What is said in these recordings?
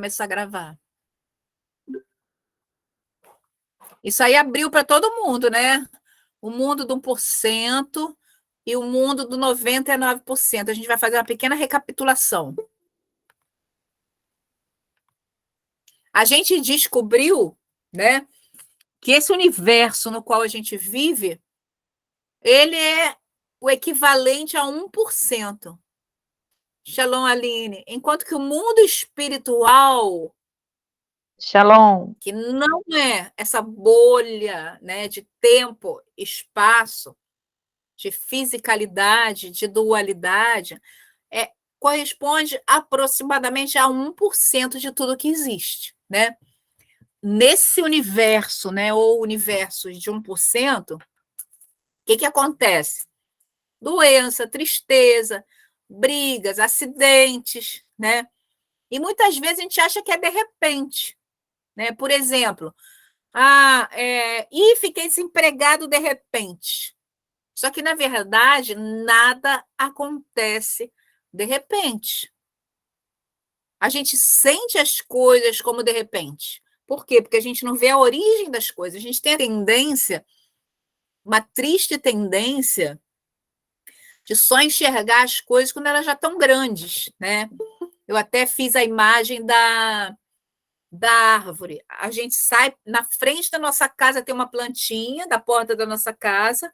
Começar a gravar. Isso aí abriu para todo mundo, né? O mundo do 1% e o mundo do 99%. A gente vai fazer uma pequena recapitulação. A gente descobriu, né, que esse universo no qual a gente vive, ele é o equivalente a 1%. Shalom, Aline. Enquanto que o mundo espiritual, Shalom. que não é essa bolha, né, de tempo, espaço, de fisicalidade, de dualidade, corresponde aproximadamente a 1% de tudo que existe, né? Nesse universo, né, ou universos de 1%, o que acontece? Doença, tristeza, brigas, acidentes, né? E muitas vezes a gente acha que é de repente, né? Por exemplo, fiquei desempregado de repente. Só que, na verdade, nada acontece de repente. A gente sente as coisas como de repente. Por quê? Porque a gente não vê a origem das coisas. A gente tem a tendência, uma triste tendência, de só enxergar as coisas quando elas já estão grandes, né? Eu até fiz a imagem da árvore. A gente sai, na frente da nossa casa tem uma plantinha, da porta da nossa casa,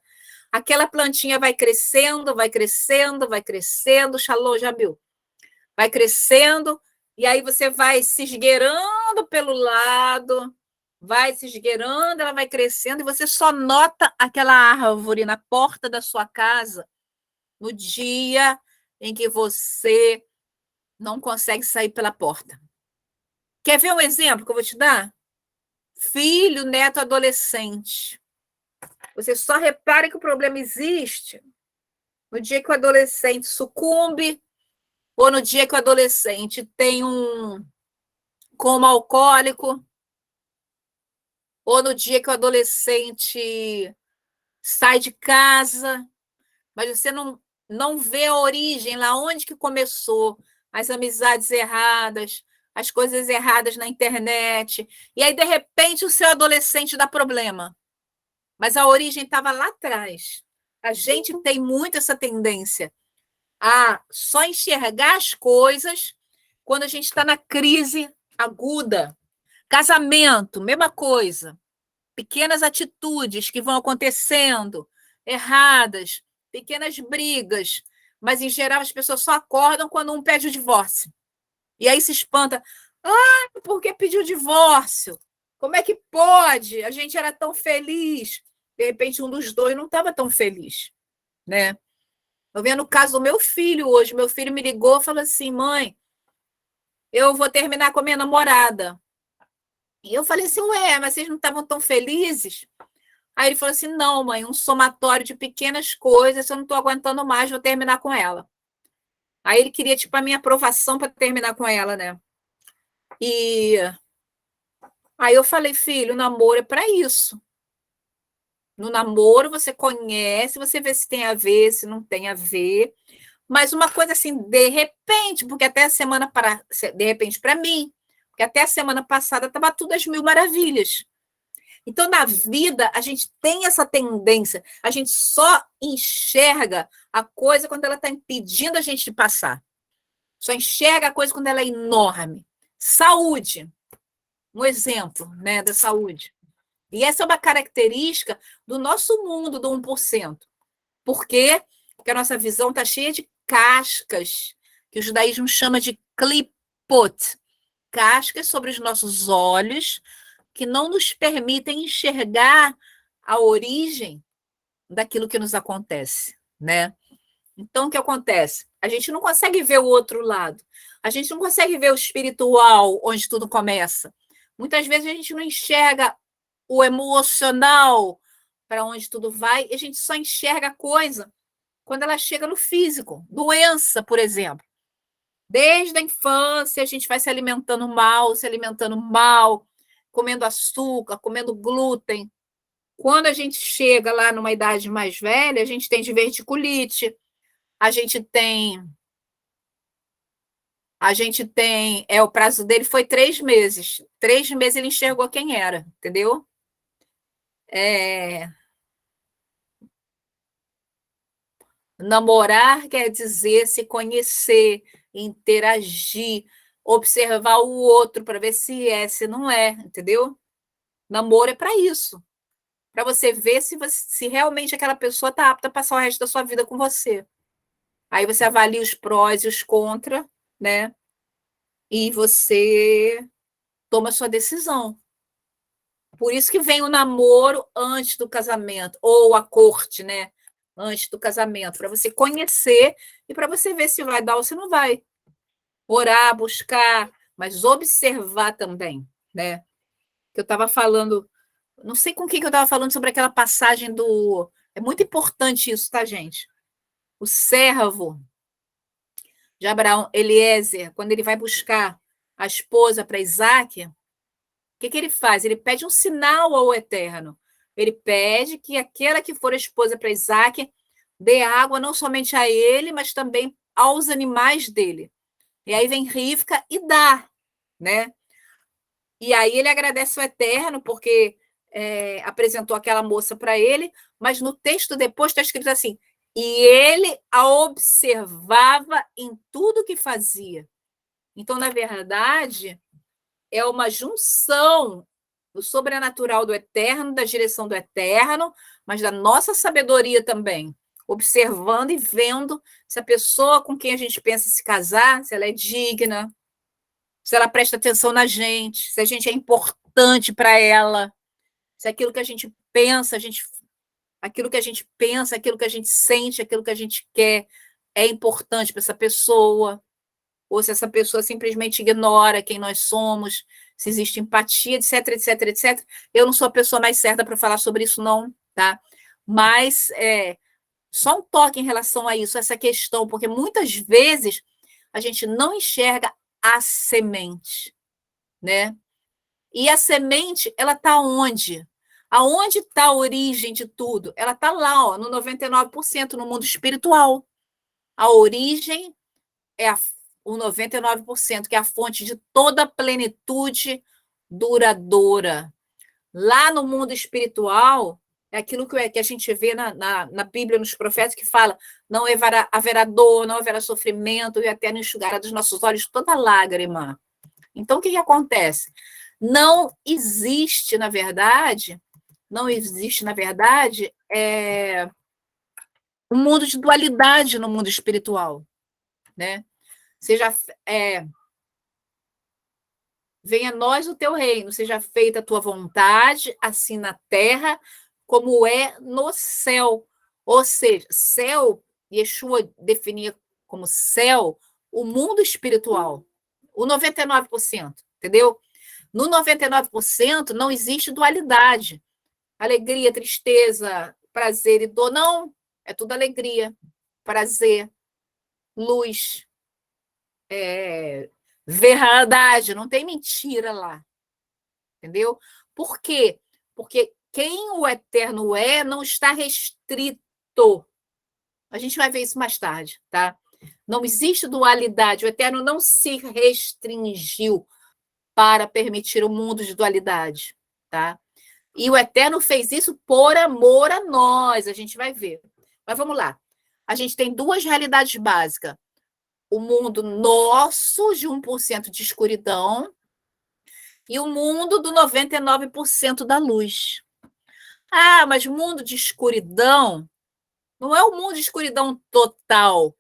aquela plantinha vai crescendo, vai crescendo, vai crescendo, Shalom, Jamil, vai crescendo, e aí você vai se esgueirando pelo lado, vai se esgueirando, ela vai crescendo, e você só nota aquela árvore na porta da sua casa no dia em que você não consegue sair pela porta. Quer ver um exemplo que eu vou te dar? Filho, neto, adolescente. Você só repara que o problema existe no dia que o adolescente sucumbe, ou no dia que o adolescente tem um coma alcoólico, ou no dia que o adolescente sai de casa, mas você não vê a origem, lá onde que começou, as amizades erradas, as coisas erradas na internet, e aí, de repente, o seu adolescente dá problema. Mas a origem estava lá atrás. A gente tem muito essa tendência a só enxergar as coisas quando a gente está na crise aguda. Casamento, mesma coisa. Pequenas atitudes que vão acontecendo, erradas, pequenas brigas. Mas, em geral, as pessoas só acordam quando um pede o divórcio. E aí se espanta. Por que pediu o divórcio? Como é que pode? A gente era tão feliz. De repente, um dos dois não estava tão feliz, né? Eu vendo o caso do meu filho hoje. Meu filho me ligou e falou assim: mãe, eu vou terminar com a minha namorada. E eu falei assim: ué, mas vocês não estavam tão felizes? Aí ele falou assim: não, mãe, um somatório de pequenas coisas, eu não estou aguentando mais, vou terminar com ela. Aí ele queria, tipo, a minha aprovação para terminar com ela, né? E aí eu falei: filho, o namoro é para isso. No namoro você conhece, você vê se tem a ver, se não tem a ver. Mas uma coisa assim, de repente, porque até a semana para de repente para mim, porque até a semana passada estava tudo às mil maravilhas. Então, na vida, a gente tem essa tendência, a gente só enxerga a coisa quando ela está impedindo a gente de passar. Só enxerga a coisa quando ela é enorme. Saúde, um exemplo, né, da saúde. E essa é uma característica do nosso mundo do 1%. Por quê? Porque a nossa visão está cheia de cascas, que o judaísmo chama de klipot, cascas sobre os nossos olhos, que não nos permitem enxergar a origem daquilo que nos acontece, né? Então, o que acontece? A gente não consegue ver o outro lado. A gente não consegue ver o espiritual, onde tudo começa. Muitas vezes a gente não enxerga o emocional, para onde tudo vai, e a gente só enxerga a coisa quando ela chega no físico. Doença, por exemplo. Desde a infância, a gente vai se alimentando mal, comendo açúcar, comendo glúten. Quando a gente chega lá numa idade mais velha, a gente tem diverticulite, a gente tem A gente tem. O prazo dele foi 3 meses. 3 meses ele enxergou quem era, entendeu? Namorar quer dizer se conhecer, interagir, observar o outro para ver se não é, entendeu? Namoro é para isso, para você ver se realmente aquela pessoa está apta a passar o resto da sua vida com você. Aí você avalia os prós e os contras, né? E você toma a sua decisão. Por isso que vem o namoro antes do casamento, ou a corte, né? Antes do casamento, para você conhecer e para você ver se vai dar ou se não vai. Orar, buscar, mas observar também, né? Que eu estava falando, não sei com quem que eu estava falando sobre aquela passagem do. É muito importante isso, tá, gente? O servo de Abraão, Eliezer, quando ele vai buscar a esposa para Isaac, o que ele faz? Ele pede um sinal ao Eterno. Ele pede que aquela que for a esposa para Isaac dê água não somente a ele, mas também aos animais dele. E aí vem Rivca e dá, né? E aí ele agradece o Eterno porque apresentou aquela moça para ele, mas no texto depois está escrito assim: e ele a observava em tudo que fazia. Então, na verdade, é uma junção do sobrenatural do Eterno, da direção do Eterno, mas da nossa sabedoria também, observando e vendo se a pessoa com quem a gente pensa se casar, se ela é digna, se ela presta atenção na gente, se a gente é importante para ela, se aquilo que a gente pensa, aquilo que a gente pensa, aquilo que a gente sente, aquilo que a gente quer é importante para essa pessoa, ou se essa pessoa simplesmente ignora quem nós somos, se existe empatia, etc, etc, etc. Eu não sou a pessoa mais certa para falar sobre isso, não, tá? Mas só um toque em relação a isso, essa questão, porque muitas vezes a gente não enxerga a semente, né? E a semente, ela está onde? Aonde está a origem de tudo? Ela está lá, ó, no 99% no mundo espiritual. A origem é o 99%, que é a fonte de toda a plenitude duradoura. Lá no mundo espiritual, é aquilo que a gente vê na Bíblia, nos profetas, que fala: não haverá dor, não haverá sofrimento, e até não enxugará dos nossos olhos toda lágrima. Então, o que acontece? Não existe, na verdade, um mundo de dualidade no mundo espiritual, né? Seja venha a nós o teu reino, seja feita a tua vontade, assim na terra, como é no céu. Ou seja, céu, Yeshua definia como céu o mundo espiritual, o 99%, entendeu? No 99% não existe dualidade. Alegria, tristeza, prazer e dor, não. É tudo alegria, prazer, luz, verdade, não tem mentira lá. Entendeu? Por quê? Porque quem o eterno é não está restrito. A gente vai ver isso mais tarde, tá? Não existe dualidade. O eterno não se restringiu para permitir o mundo de dualidade, tá? E o eterno fez isso por amor a nós. A gente vai ver. Mas vamos lá. A gente tem duas realidades básicas. O mundo nosso, de 1% de escuridão, e o mundo do 99% da luz. Ah, mas mundo de escuridão não é o mundo de escuridão total,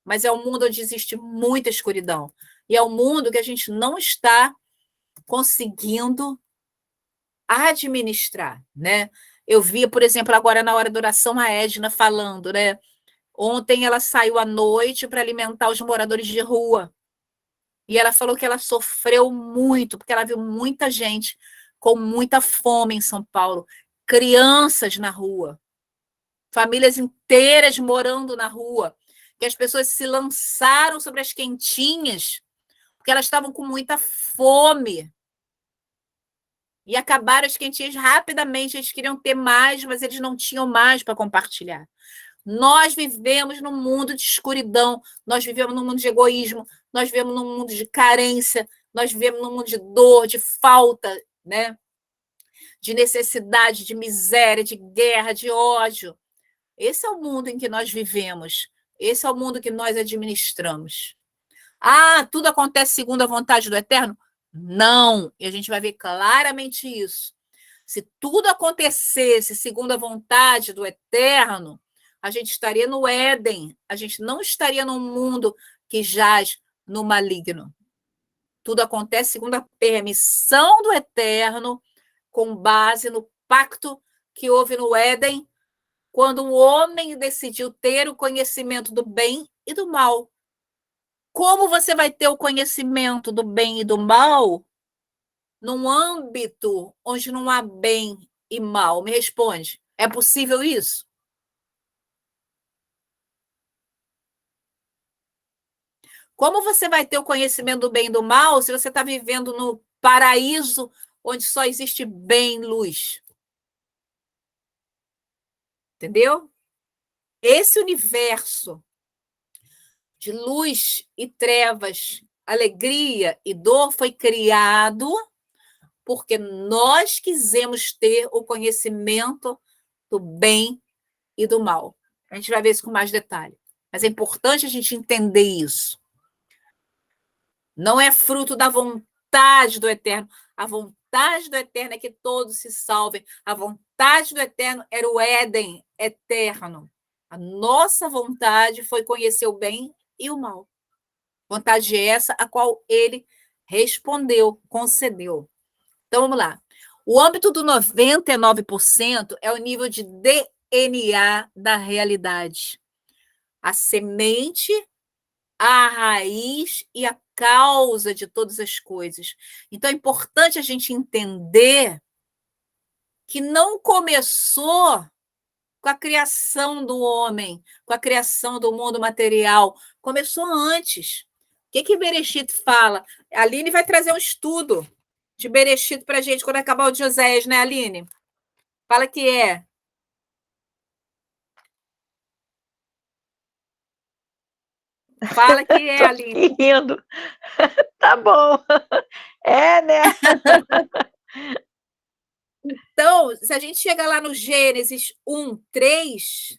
mas é o mundo onde existe muita escuridão. E é o mundo que a gente não está conseguindo administrar, né? Eu vi, por exemplo, agora na hora da oração, a Edna falando, né? Ontem ela saiu à noite para alimentar os moradores de rua. E ela falou que ela sofreu muito, porque ela viu muita gente com muita fome em São Paulo, crianças na rua, famílias inteiras morando na rua, que as pessoas se lançaram sobre as quentinhas, porque elas estavam com muita fome. E acabaram as quentinhas rapidamente, eles queriam ter mais, mas eles não tinham mais para compartilhar. Nós vivemos num mundo de escuridão, nós vivemos num mundo de egoísmo, nós vivemos num mundo de carência, nós vivemos num mundo de dor, de falta, né? De necessidade, de miséria, de guerra, de ódio. Esse é o mundo em que nós vivemos. Esse é o mundo que nós administramos. Ah, tudo acontece segundo a vontade do Eterno? Não. E a gente vai ver claramente isso. Se tudo acontecesse segundo a vontade do Eterno, a gente estaria no Éden. A gente não estaria num mundo que jaz no maligno. Tudo acontece segundo a permissão do Eterno, com base no pacto que houve no Éden, quando o homem decidiu ter o conhecimento do bem e do mal. Como você vai ter o conhecimento do bem e do mal num âmbito onde não há bem e mal? Me responde. É possível isso? Como você vai ter o conhecimento do bem e do mal se você está vivendo no paraíso onde só existe bem e luz? Entendeu? Esse universo de luz e trevas, alegria e dor foi criado porque nós quisemos ter o conhecimento do bem e do mal. A gente vai ver isso com mais detalhe. Mas é importante a gente entender isso. Não é fruto da vontade do Eterno. A vontade do Eterno é que todos se salvem. A vontade do Eterno era o Éden eterno. A nossa vontade foi conhecer o bem e o mal. Vontade essa a qual ele respondeu, concedeu. Então, vamos lá. O âmbito do 99% é o nível de DNA da realidade. A semente, a raiz e a causa de todas as coisas. Então, é importante a gente entender que não começou com a criação do homem, com a criação do mundo material. Começou antes. O que Bereshit fala? A Aline vai trazer um estudo de Bereshit para a gente quando acabar o de Oséias, né, Aline? Fala que é. Fala que é, Tô Aline. aqui rindo. Tá bom. É, né? Então, se a gente chega lá no Gênesis 1, 3,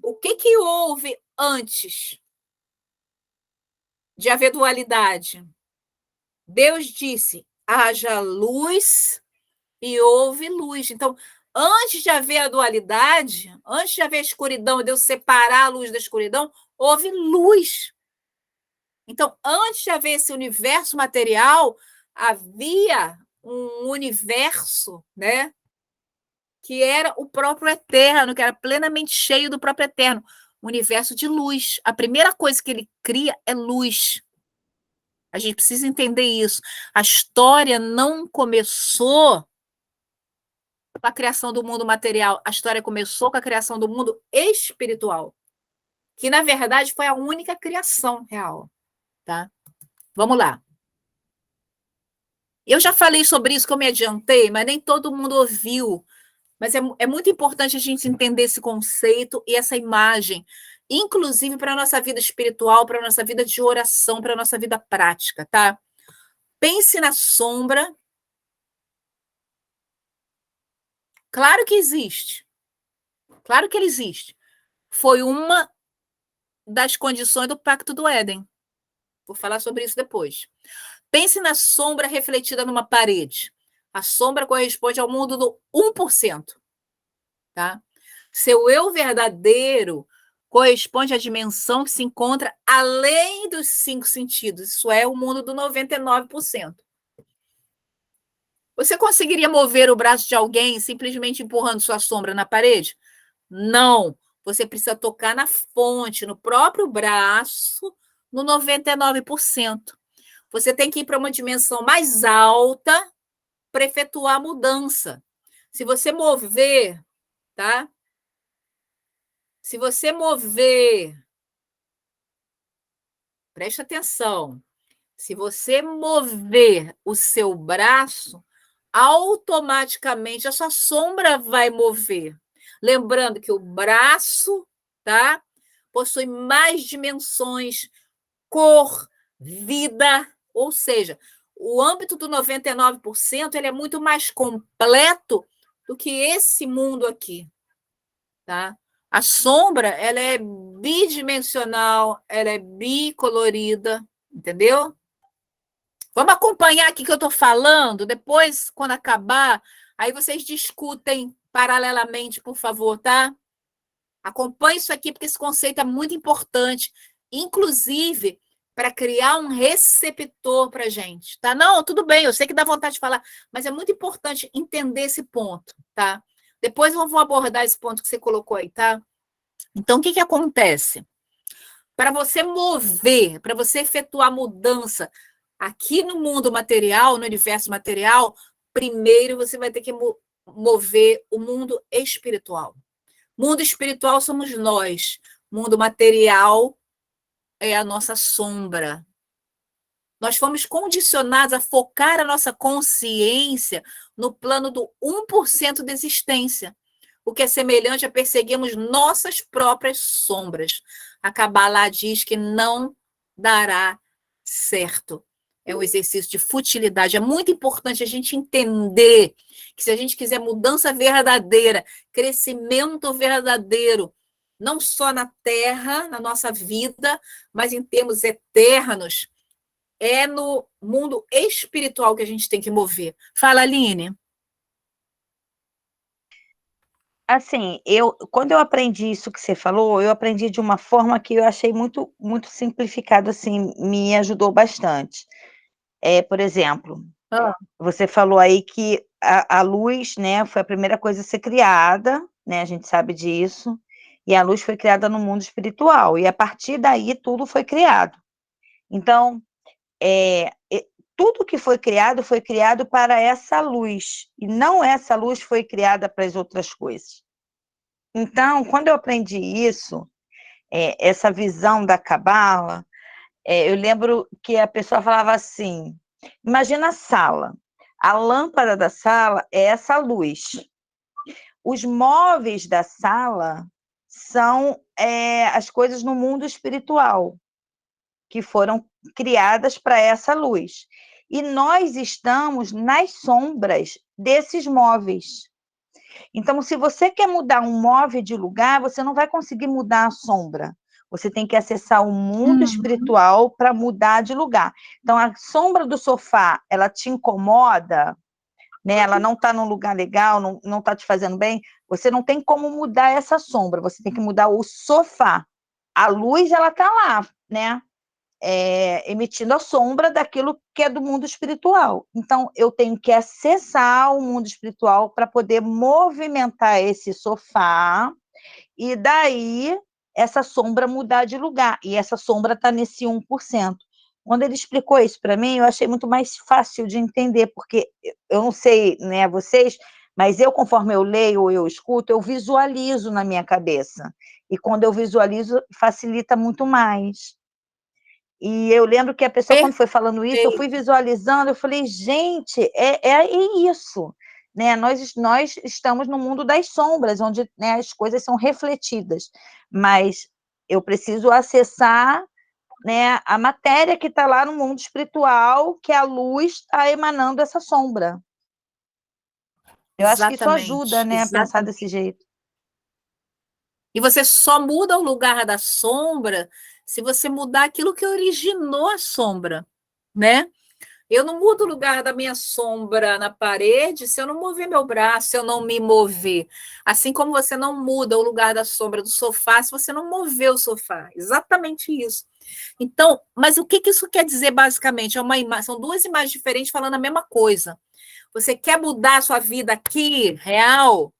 o que houve antes de haver dualidade? Deus disse: haja luz e houve luz. Então, antes de haver a dualidade, antes de haver a escuridão, Deus separar a luz da escuridão, houve luz. Então, antes de haver esse universo material, havia um universo, né, que era o próprio eterno, que era plenamente cheio do próprio eterno, universo de luz. A primeira coisa que ele cria é luz. A gente precisa entender isso. A história não começou com a criação do mundo material, a história começou com a criação do mundo espiritual, que na verdade foi a única criação real, tá? Vamos lá. Eu já falei sobre isso, que eu me adiantei, mas nem todo mundo ouviu. Mas é muito importante a gente entender esse conceito e essa imagem, inclusive para a nossa vida espiritual, para a nossa vida de oração, para a nossa vida prática, tá? Pense na sombra. Claro que existe. Claro que ele existe. Foi uma das condições do Pacto do Éden. Vou falar sobre isso depois. Pense na sombra refletida numa parede. A sombra corresponde ao mundo do 1%. Tá? Seu eu verdadeiro corresponde à dimensão que se encontra além dos 5 sentidos. Isso é o mundo do 99%. Você conseguiria mover o braço de alguém simplesmente empurrando sua sombra na parede? Não. Você precisa tocar na fonte, no próprio braço, no 99%. Você tem que ir para uma dimensão mais alta para efetuar a mudança. Se você mover, tá? Se você mover, preste atenção. Se você mover o seu braço, automaticamente a sua sombra vai mover. Lembrando que o braço, tá? Possui mais dimensões, cor, vida, ou seja, o âmbito do 99% ele é muito mais completo do que esse mundo aqui, tá? A sombra, ela é bidimensional, ela é bicolorida, entendeu? Vamos acompanhar aqui que eu estou falando, depois, quando acabar, aí vocês discutem paralelamente, por favor, tá? Acompanhe isso aqui, porque esse conceito é muito importante, inclusive para criar um receptor para a gente, tá? Não, tudo bem, eu sei que dá vontade de falar, mas é muito importante entender esse ponto, tá? Depois eu vou abordar esse ponto que você colocou aí, tá? Então, o que acontece? Para você mover, para você efetuar mudança aqui no mundo material, no universo material, primeiro você vai ter que mover o mundo espiritual. Mundo espiritual somos nós. Mundo material é a nossa sombra. Nós fomos condicionados a focar a nossa consciência no plano do 1% de existência, o que é semelhante a perseguirmos nossas próprias sombras. A Kabbalah diz que não dará certo. É um exercício de futilidade. É muito importante a gente entender que se a gente quiser mudança verdadeira, crescimento verdadeiro, não só na Terra, na nossa vida, mas em termos eternos, é no mundo espiritual que a gente tem que mover. Fala, Aline. Assim, quando eu aprendi isso que você falou, eu aprendi de uma forma que eu achei muito, muito simplificado, assim, me ajudou bastante. Por exemplo, você falou aí que a luz, né, foi a primeira coisa a ser criada, né, a gente sabe disso, e a luz foi criada no mundo espiritual, e a partir daí tudo foi criado. Então, tudo que foi criado para essa luz, e não essa luz foi criada para as outras coisas. Então, quando eu aprendi isso, essa visão da Cabala, eu lembro que a pessoa falava assim, imagina a sala, a lâmpada da sala é essa luz, os móveis da sala são as coisas no mundo espiritual, que foram criadas para essa luz. E nós estamos nas sombras desses móveis. Então, se você quer mudar um móvel de lugar, você não vai conseguir mudar a sombra. Você tem que acessar o mundo espiritual para mudar de lugar. Então, a sombra do sofá, ela te incomoda, né? Ela não está num lugar legal, não está te fazendo bem, você não tem como mudar essa sombra, você tem que mudar o sofá. A luz, ela está lá, né? Emitindo a sombra daquilo que é do mundo espiritual. Então, eu tenho que acessar o mundo espiritual para poder movimentar esse sofá e daí essa sombra mudar de lugar. E essa sombra está nesse 1%. Quando ele explicou isso para mim, eu achei muito mais fácil de entender, porque eu não sei, né, vocês, mas eu, conforme eu leio ou eu escuto, eu visualizo na minha cabeça. E quando eu visualizo, facilita muito mais. E eu lembro que a pessoa, quando foi falando isso, eu fui visualizando, eu falei, gente, é isso, né? Nós estamos no mundo das sombras, onde, né, as coisas são refletidas, mas eu preciso acessar, né, a matéria que está lá no mundo espiritual, que a luz está emanando essa sombra. Eu acho que isso ajuda, né, a pensar desse jeito. E você só muda o lugar da sombra se você mudar aquilo que originou a sombra, né? Eu não mudo o lugar da minha sombra na parede se eu não mover meu braço, se eu não me mover. Assim como você não muda o lugar da sombra do sofá se você não mover o sofá. Exatamente isso. Então, mas o que isso quer dizer basicamente? São duas imagens diferentes falando a mesma coisa. Você quer mudar a sua vida aqui, real?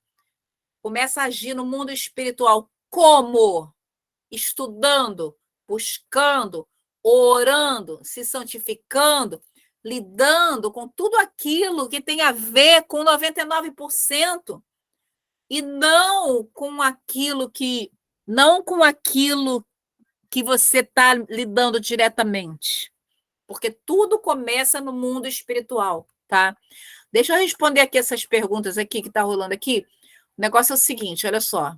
Começa a agir no mundo espiritual. Como? Estudando, buscando, orando, se santificando, lidando com tudo aquilo que tem a ver com 99% e não com aquilo que você está lidando diretamente. Porque tudo começa no mundo espiritual, tá? Deixa eu responder aqui essas perguntas aqui que está rolando aqui. O negócio é o seguinte, olha só.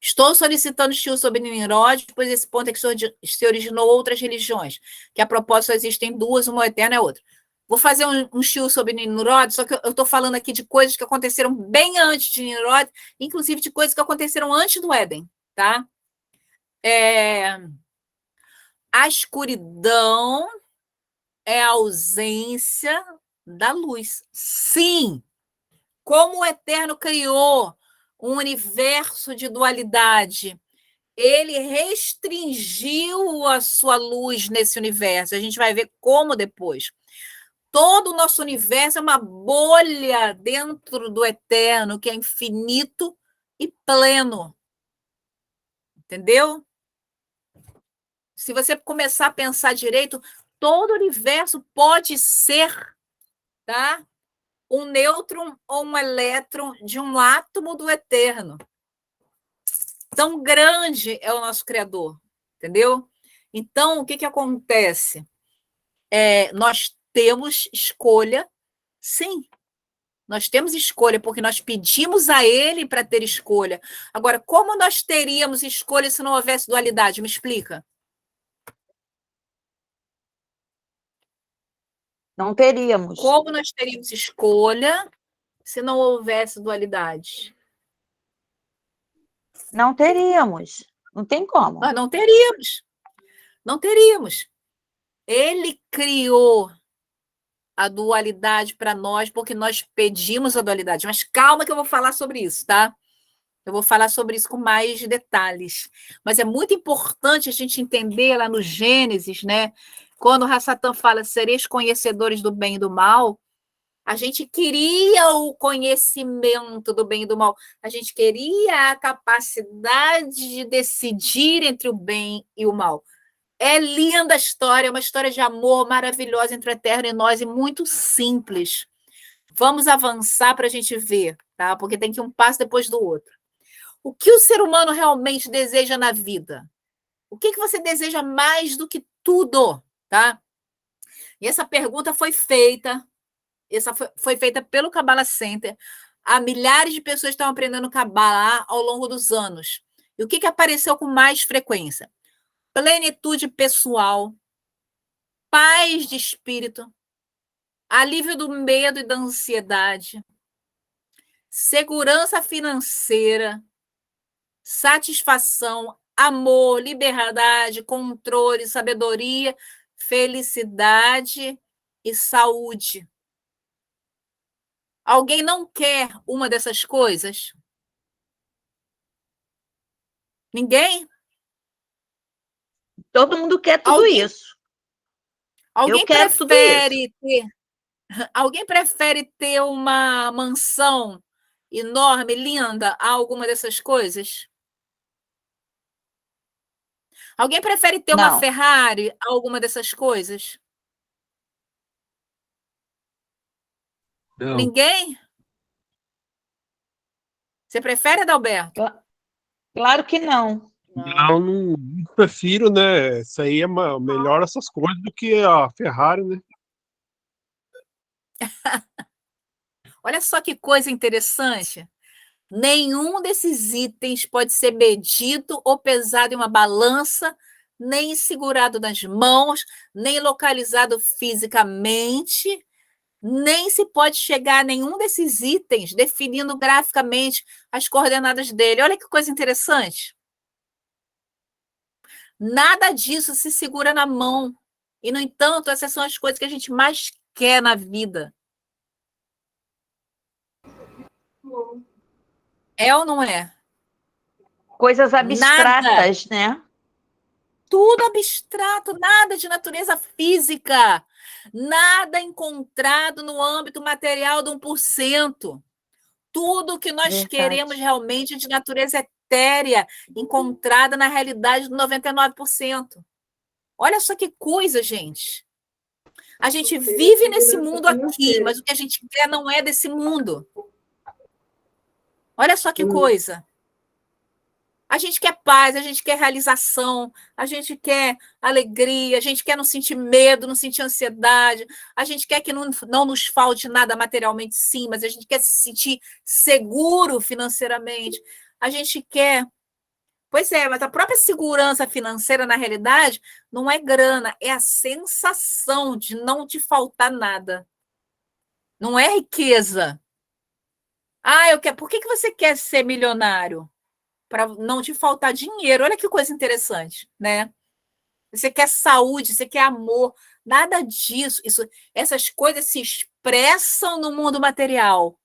Estou solicitando estudo sobre Nimrod, pois esse ponto é que se originou outras religiões, que a propósito só existem duas, uma eterna e a outra. Vou fazer um estudo sobre Nimrod, só que eu estou falando aqui de coisas que aconteceram bem antes de Nimrod, inclusive de coisas que aconteceram antes do Éden, tá? A escuridão é a ausência da luz. Sim, como o Eterno criou um universo de dualidade, ele restringiu a sua luz nesse universo. A gente vai ver como depois. Todo o nosso universo é uma bolha dentro do Eterno, que é infinito e pleno. Entendeu? Se você começar a pensar direito, todo o universo pode ser, tá? Um nêutron ou um elétron de um átomo do Eterno. Tão grande é o nosso Criador, entendeu? Então, o que acontece? Nós temos escolha, sim. Nós temos escolha, porque nós pedimos a Ele para ter escolha. Agora, como nós teríamos escolha se não houvesse dualidade? Me explica. Não teríamos. Como nós teríamos escolha se não houvesse dualidade? Não teríamos. Não tem como. Nós não teríamos. Não teríamos. Ele criou a dualidade para nós, porque nós pedimos a dualidade. Mas calma que eu vou falar sobre isso, tá? Eu vou falar sobre isso com mais detalhes. Mas é muito importante a gente entender lá no Gênesis, né? Quando o Satã fala, sereis conhecedores do bem e do mal, a gente queria o conhecimento do bem e do mal. A gente queria a capacidade de decidir entre o bem e o mal. É linda a história, é uma história de amor maravilhosa entre o Eterno e nós, e muito simples. Vamos avançar para a gente ver, tá? Porque tem que ir um passo depois do outro. O que o ser humano realmente deseja na vida? O que você deseja mais do que tudo, tá? E essa pergunta foi feita, foi feita pelo Kabbalah Center. Há milhares de pessoas estão aprendendo Kabbalah ao longo dos anos. E o que apareceu com mais frequência? Plenitude pessoal, paz de espírito, alívio do medo e da ansiedade, segurança financeira, satisfação, amor, liberdade, controle, sabedoria, felicidade e saúde. Alguém não quer uma dessas coisas? Ninguém? Todo mundo quer tudo isso. Alguém Eu quero tudo isso. Alguém prefere ter uma mansão enorme, linda, a alguma dessas coisas? Alguém prefere ter uma Não. Ferrari a alguma dessas coisas? Não. Ninguém? Você prefere, Adalberto? Claro que não. Não prefiro, né? Isso aí é melhor essas coisas do que a Ferrari, né? Olha só que coisa interessante. Nenhum desses itens pode ser medido ou pesado em uma balança, nem segurado nas mãos, nem localizado fisicamente, nem se pode chegar a nenhum desses itens definindo graficamente as coordenadas dele. Olha que coisa interessante. Nada disso se segura na mão. E, no entanto, essas são as coisas que a gente mais quer na vida. É ou não é? Coisas abstratas, né? Tudo abstrato, nada de natureza física, nada encontrado no âmbito material do 1%. Tudo que nós queremos realmente é de natureza etérea, encontrada na realidade do 99%. Olha só que coisa, gente. A gente vive nesse mundo aqui, mas o que a gente quer não é desse mundo. Olha só que coisa. A gente quer paz, a gente quer realização, a gente quer alegria, a gente quer não sentir medo, não sentir ansiedade, a gente quer que não nos falte nada materialmente, sim, mas a gente quer se sentir seguro financeiramente. A gente quer Pois é, mas a própria segurança financeira, na realidade, não é grana, é a sensação de não te faltar nada. Não é riqueza. Ah, eu quero. Por que você quer ser milionário? Para não te faltar dinheiro. Olha que coisa interessante, né? Você quer saúde, você quer amor, nada disso. Essas coisas se expressam no mundo material,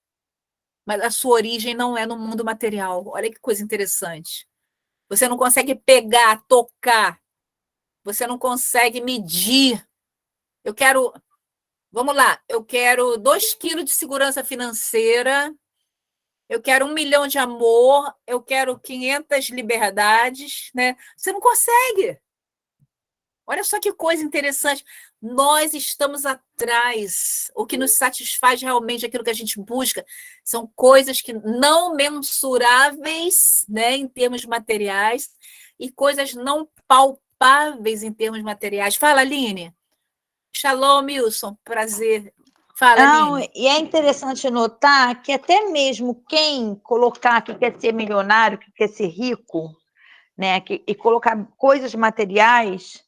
mas a sua origem não é no mundo material. Olha que coisa interessante. Você não consegue pegar, tocar, você não consegue medir. Eu quero, vamos lá, eu quero 2 quilos de segurança financeira, eu quero 1 milhão de amor, eu quero 500 liberdades, né? Você não consegue. Olha só que coisa interessante. Nós estamos atrás. O que nos satisfaz realmente, aquilo que a gente busca, são coisas que não mensuráveis, né, em termos materiais, e coisas não palpáveis em termos materiais. Fala, Aline. Shalom, Wilson. Prazer. Fala, Não, Aline. e é interessante notar que até mesmo quem colocar que quer ser milionário, que quer ser rico, né, e colocar coisas materiais,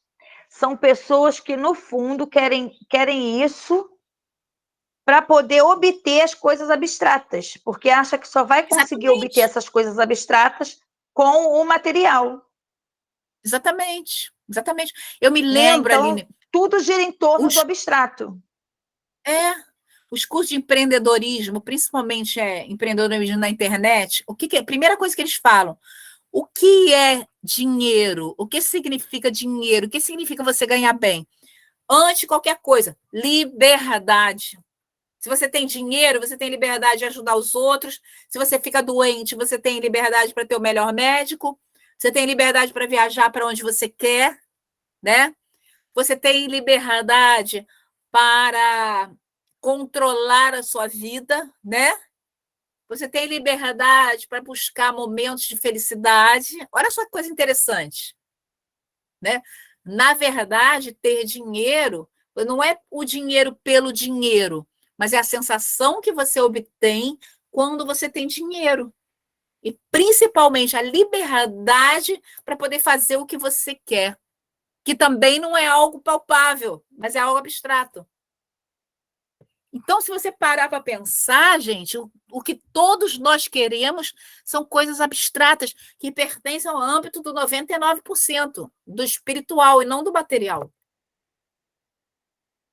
são pessoas que, no fundo, querem isso para poder obter as coisas abstratas, porque acha que só vai conseguir obter essas coisas abstratas com o material. Exatamente. Exatamente. Eu me Né? lembro, Então, Aline. tudo gira em torno do abstrato. Os cursos de empreendedorismo, principalmente empreendedorismo na internet, a primeira coisa que eles falam, o que é dinheiro? O que significa dinheiro? O que significa você ganhar bem? Antes de qualquer coisa, liberdade. Se você tem dinheiro, você tem liberdade de ajudar os outros. Se você fica doente, você tem liberdade para ter o melhor médico. Você tem liberdade para viajar para onde você quer, né? Você tem liberdade para controlar a sua vida, né? Você tem liberdade para buscar momentos de felicidade. Olha só que coisa interessante, né? Na verdade, ter dinheiro não é o dinheiro pelo dinheiro, mas é a sensação que você obtém quando você tem dinheiro. E principalmente a liberdade para poder fazer o que você quer, que também não é algo palpável, mas é algo abstrato. Então, se você parar para pensar, gente, o que todos nós queremos são coisas abstratas que pertencem ao âmbito do 99% do espiritual e não do material.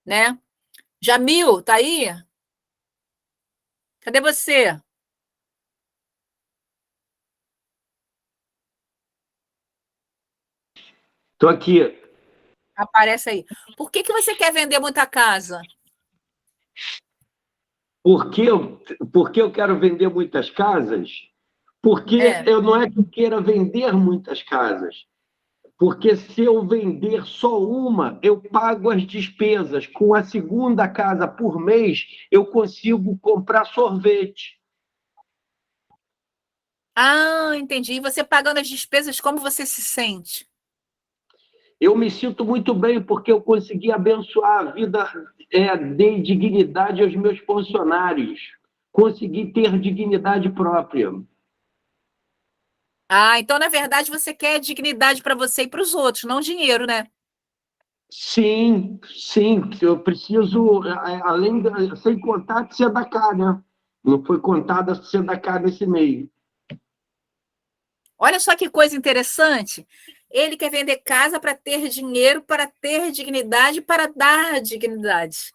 Né? Jamil, tá aí? Cadê você? Estou aqui. Aparece aí. Por que você quer vender muita casa? Por que eu quero vender muitas casas? Porque eu não é que eu queira vender muitas casas. Porque se eu vender só uma, eu pago as despesas. Com a segunda casa por mês, eu consigo comprar sorvete. Ah, entendi. E você pagando as despesas, como você se sente? Eu me sinto muito bem porque eu consegui abençoar a vida, de dignidade aos meus funcionários. Consegui ter dignidade própria. Ah, então, na verdade, você quer dignidade para você e para os outros, não dinheiro, né? Sim, sim. Eu preciso, sem contar de ser da cá, né? Não foi contada ser da cá nesse meio. Olha só que coisa interessante. Ele quer vender casa para ter dinheiro, para ter dignidade, para dar dignidade.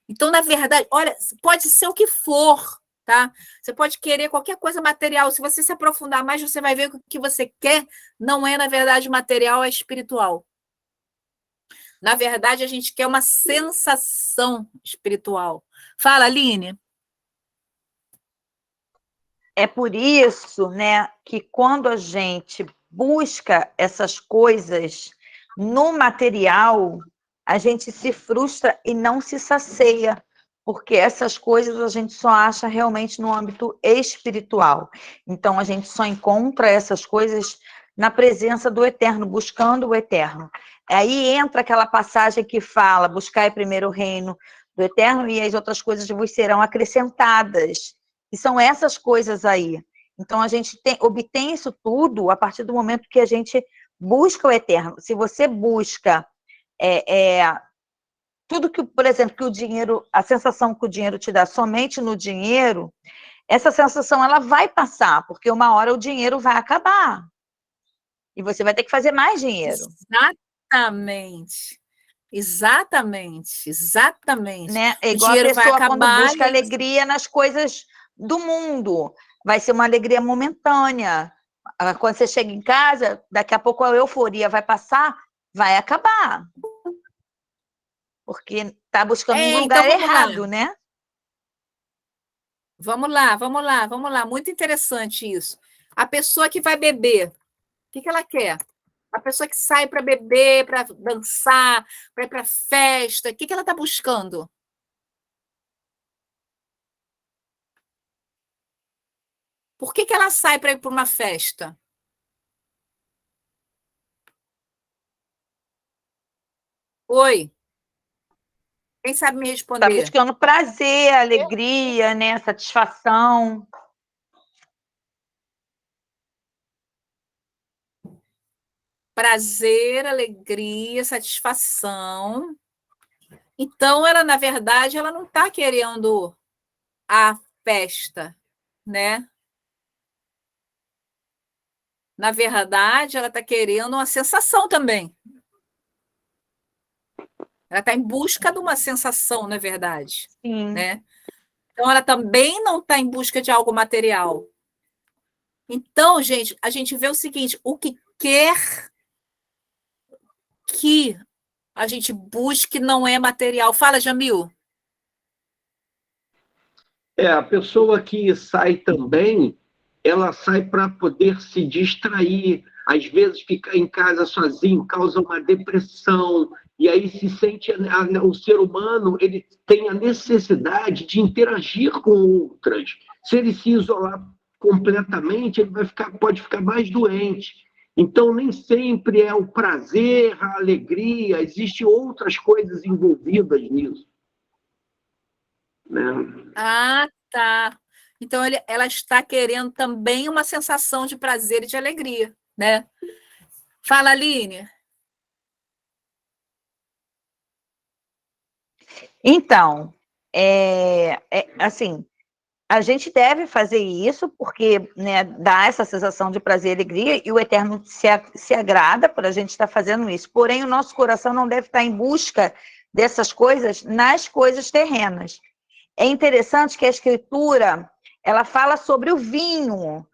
Então, na verdade, olha, pode ser o que for, tá? Você pode querer qualquer coisa material. Se você se aprofundar mais, você vai ver que o que você quer não é, na verdade, material, é espiritual. Na verdade, a gente quer uma sensação espiritual. Fala, Aline. É por isso, né, que quando a gente busca essas coisas no material, a gente se frustra e não se sacia, porque essas coisas a gente só acha realmente no âmbito espiritual. Então, a gente só encontra essas coisas na presença do Eterno, buscando o Eterno. Aí entra aquela passagem que fala, buscai primeiro o reino do Eterno e as outras coisas vos serão acrescentadas. E são essas coisas aí. Então, a gente obtém isso tudo a partir do momento que a gente busca o eterno. Se você busca tudo que, por exemplo, que o dinheiro, a sensação que o dinheiro te dá somente no dinheiro, essa sensação ela vai passar, porque uma hora o dinheiro vai acabar. E você vai ter que fazer mais dinheiro. Exatamente. Exatamente. Exatamente. Né? É O igual a dinheiro vai pessoa quando acabar busca alegria nas coisas do mundo. Vai ser uma alegria momentânea. Quando você chega em casa, daqui a pouco a euforia vai passar, vai acabar. Porque está buscando um lugar então errado, lá. né? Vamos lá, vamos lá, vamos lá. Muito interessante isso. A pessoa que vai beber, o que ela quer? A pessoa que sai para beber, para dançar, para ir para festa, o que ela está buscando? Por que ela sai para ir para uma festa? Oi? Quem sabe me Está responder? buscando prazer, alegria, né? Satisfação. Prazer, alegria, satisfação. Então, ela, na verdade, ela não está querendo a festa, né? Na verdade, ela está querendo uma sensação também. Ela está em busca de uma sensação, na verdade. Sim. Né? Então, ela também não está em busca de algo material. Então, gente, a gente vê o seguinte: o que quer que a gente busque não é material. Fala, Jamil. A pessoa que sai também, ela sai para poder se distrair, às vezes ficar em casa sozinho causa uma depressão, e aí se sente, o ser humano, ele tem a necessidade de interagir com outras. Se ele se isolar completamente, ele pode ficar mais doente. Então, nem sempre é o prazer, a alegria, existem outras coisas envolvidas nisso. Né? Ah, tá. Então, ela está querendo também uma sensação de prazer e de alegria, né? Fala, Aline. Então, assim, a gente deve fazer isso porque, né, dá essa sensação de prazer e alegria e o Eterno se agrada por a gente estar fazendo isso. Porém, o nosso coração não deve estar em busca dessas coisas nas coisas terrenas. É interessante que a Escritura, ela fala sobre o vinho.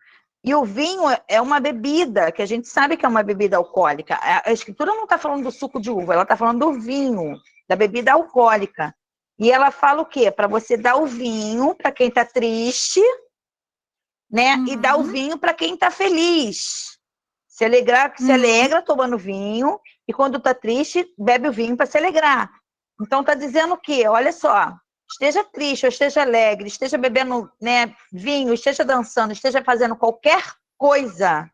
E o vinho é uma bebida, que a gente sabe que é uma bebida alcoólica. A Escritura não está falando do suco de uva, ela está falando do vinho, da bebida alcoólica. E ela fala o quê? Para você dar o vinho para quem está triste, né? E dar o vinho para quem está feliz. Se alegra tomando vinho, e quando está triste, bebe o vinho para se alegrar. Então está dizendo o quê? Olha só, esteja triste, ou esteja alegre, esteja bebendo, né, vinho, esteja dançando, esteja fazendo qualquer coisa,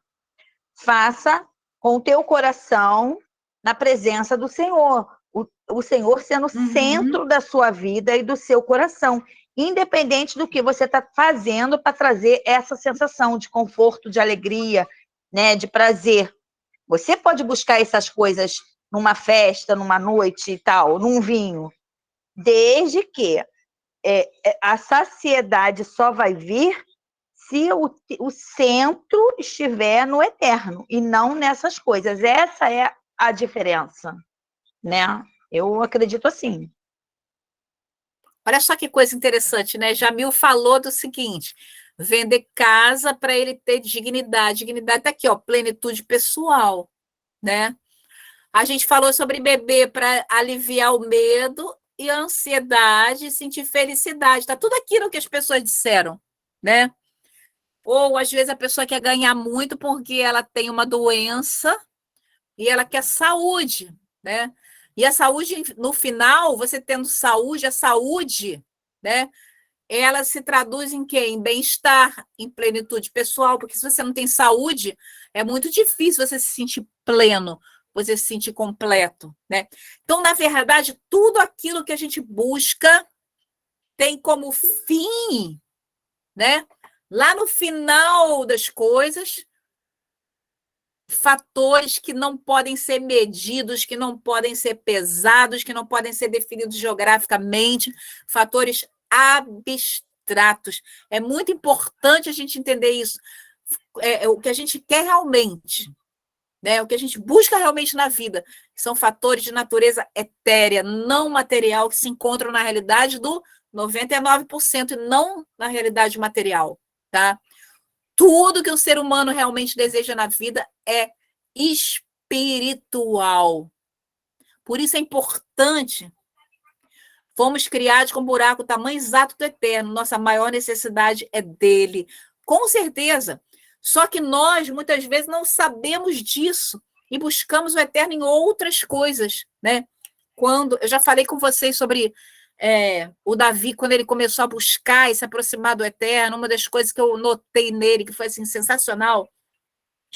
faça com o teu coração na presença do Senhor. O Senhor sendo o centro da sua vida e do seu coração, independente do que você está fazendo para trazer essa sensação de conforto, de alegria, né, de prazer. Você pode buscar essas coisas numa festa, numa noite e tal, num vinho, desde que a saciedade só vai vir se o centro estiver no eterno e não nessas coisas. Essa é a diferença, né? Eu acredito assim. Olha só que coisa interessante, né? Jamil falou do seguinte: vender casa para ele ter dignidade. Dignidade está aqui, ó, plenitude pessoal, né? A gente falou sobre beber para aliviar o medo e a ansiedade, sentir felicidade. Está tudo aquilo que as pessoas disseram, né? Ou às vezes a pessoa quer ganhar muito porque ela tem uma doença e ela quer saúde, né? E a saúde, no final, você tendo saúde, a saúde, né? Ela se traduz em quê? Em bem-estar, em plenitude pessoal, porque se você não tem saúde, é muito difícil você se sentir pleno, você se sentir completo, né? Então, na verdade, tudo aquilo que a gente busca tem como fim, né? Lá no final das coisas, fatores que não podem ser medidos, que não podem ser pesados, que não podem ser definidos geograficamente, fatores abstratos. É muito importante a gente entender isso. É o que a gente quer realmente, né? O que a gente busca realmente na vida são fatores de natureza etérea, não material, que se encontram na realidade do 99% e não na realidade material, tá? Tudo que o ser humano realmente deseja na vida é espiritual. Por isso é importante. Fomos criados com um buraco, o tamanho exato do eterno. Nossa maior necessidade é dele. Com certeza. Só que nós, muitas vezes, não sabemos disso e buscamos o eterno em outras coisas, né? Quando eu já falei com vocês sobre o Davi, quando ele começou a buscar e se aproximar do eterno, uma das coisas que eu notei nele, que foi assim, sensacional,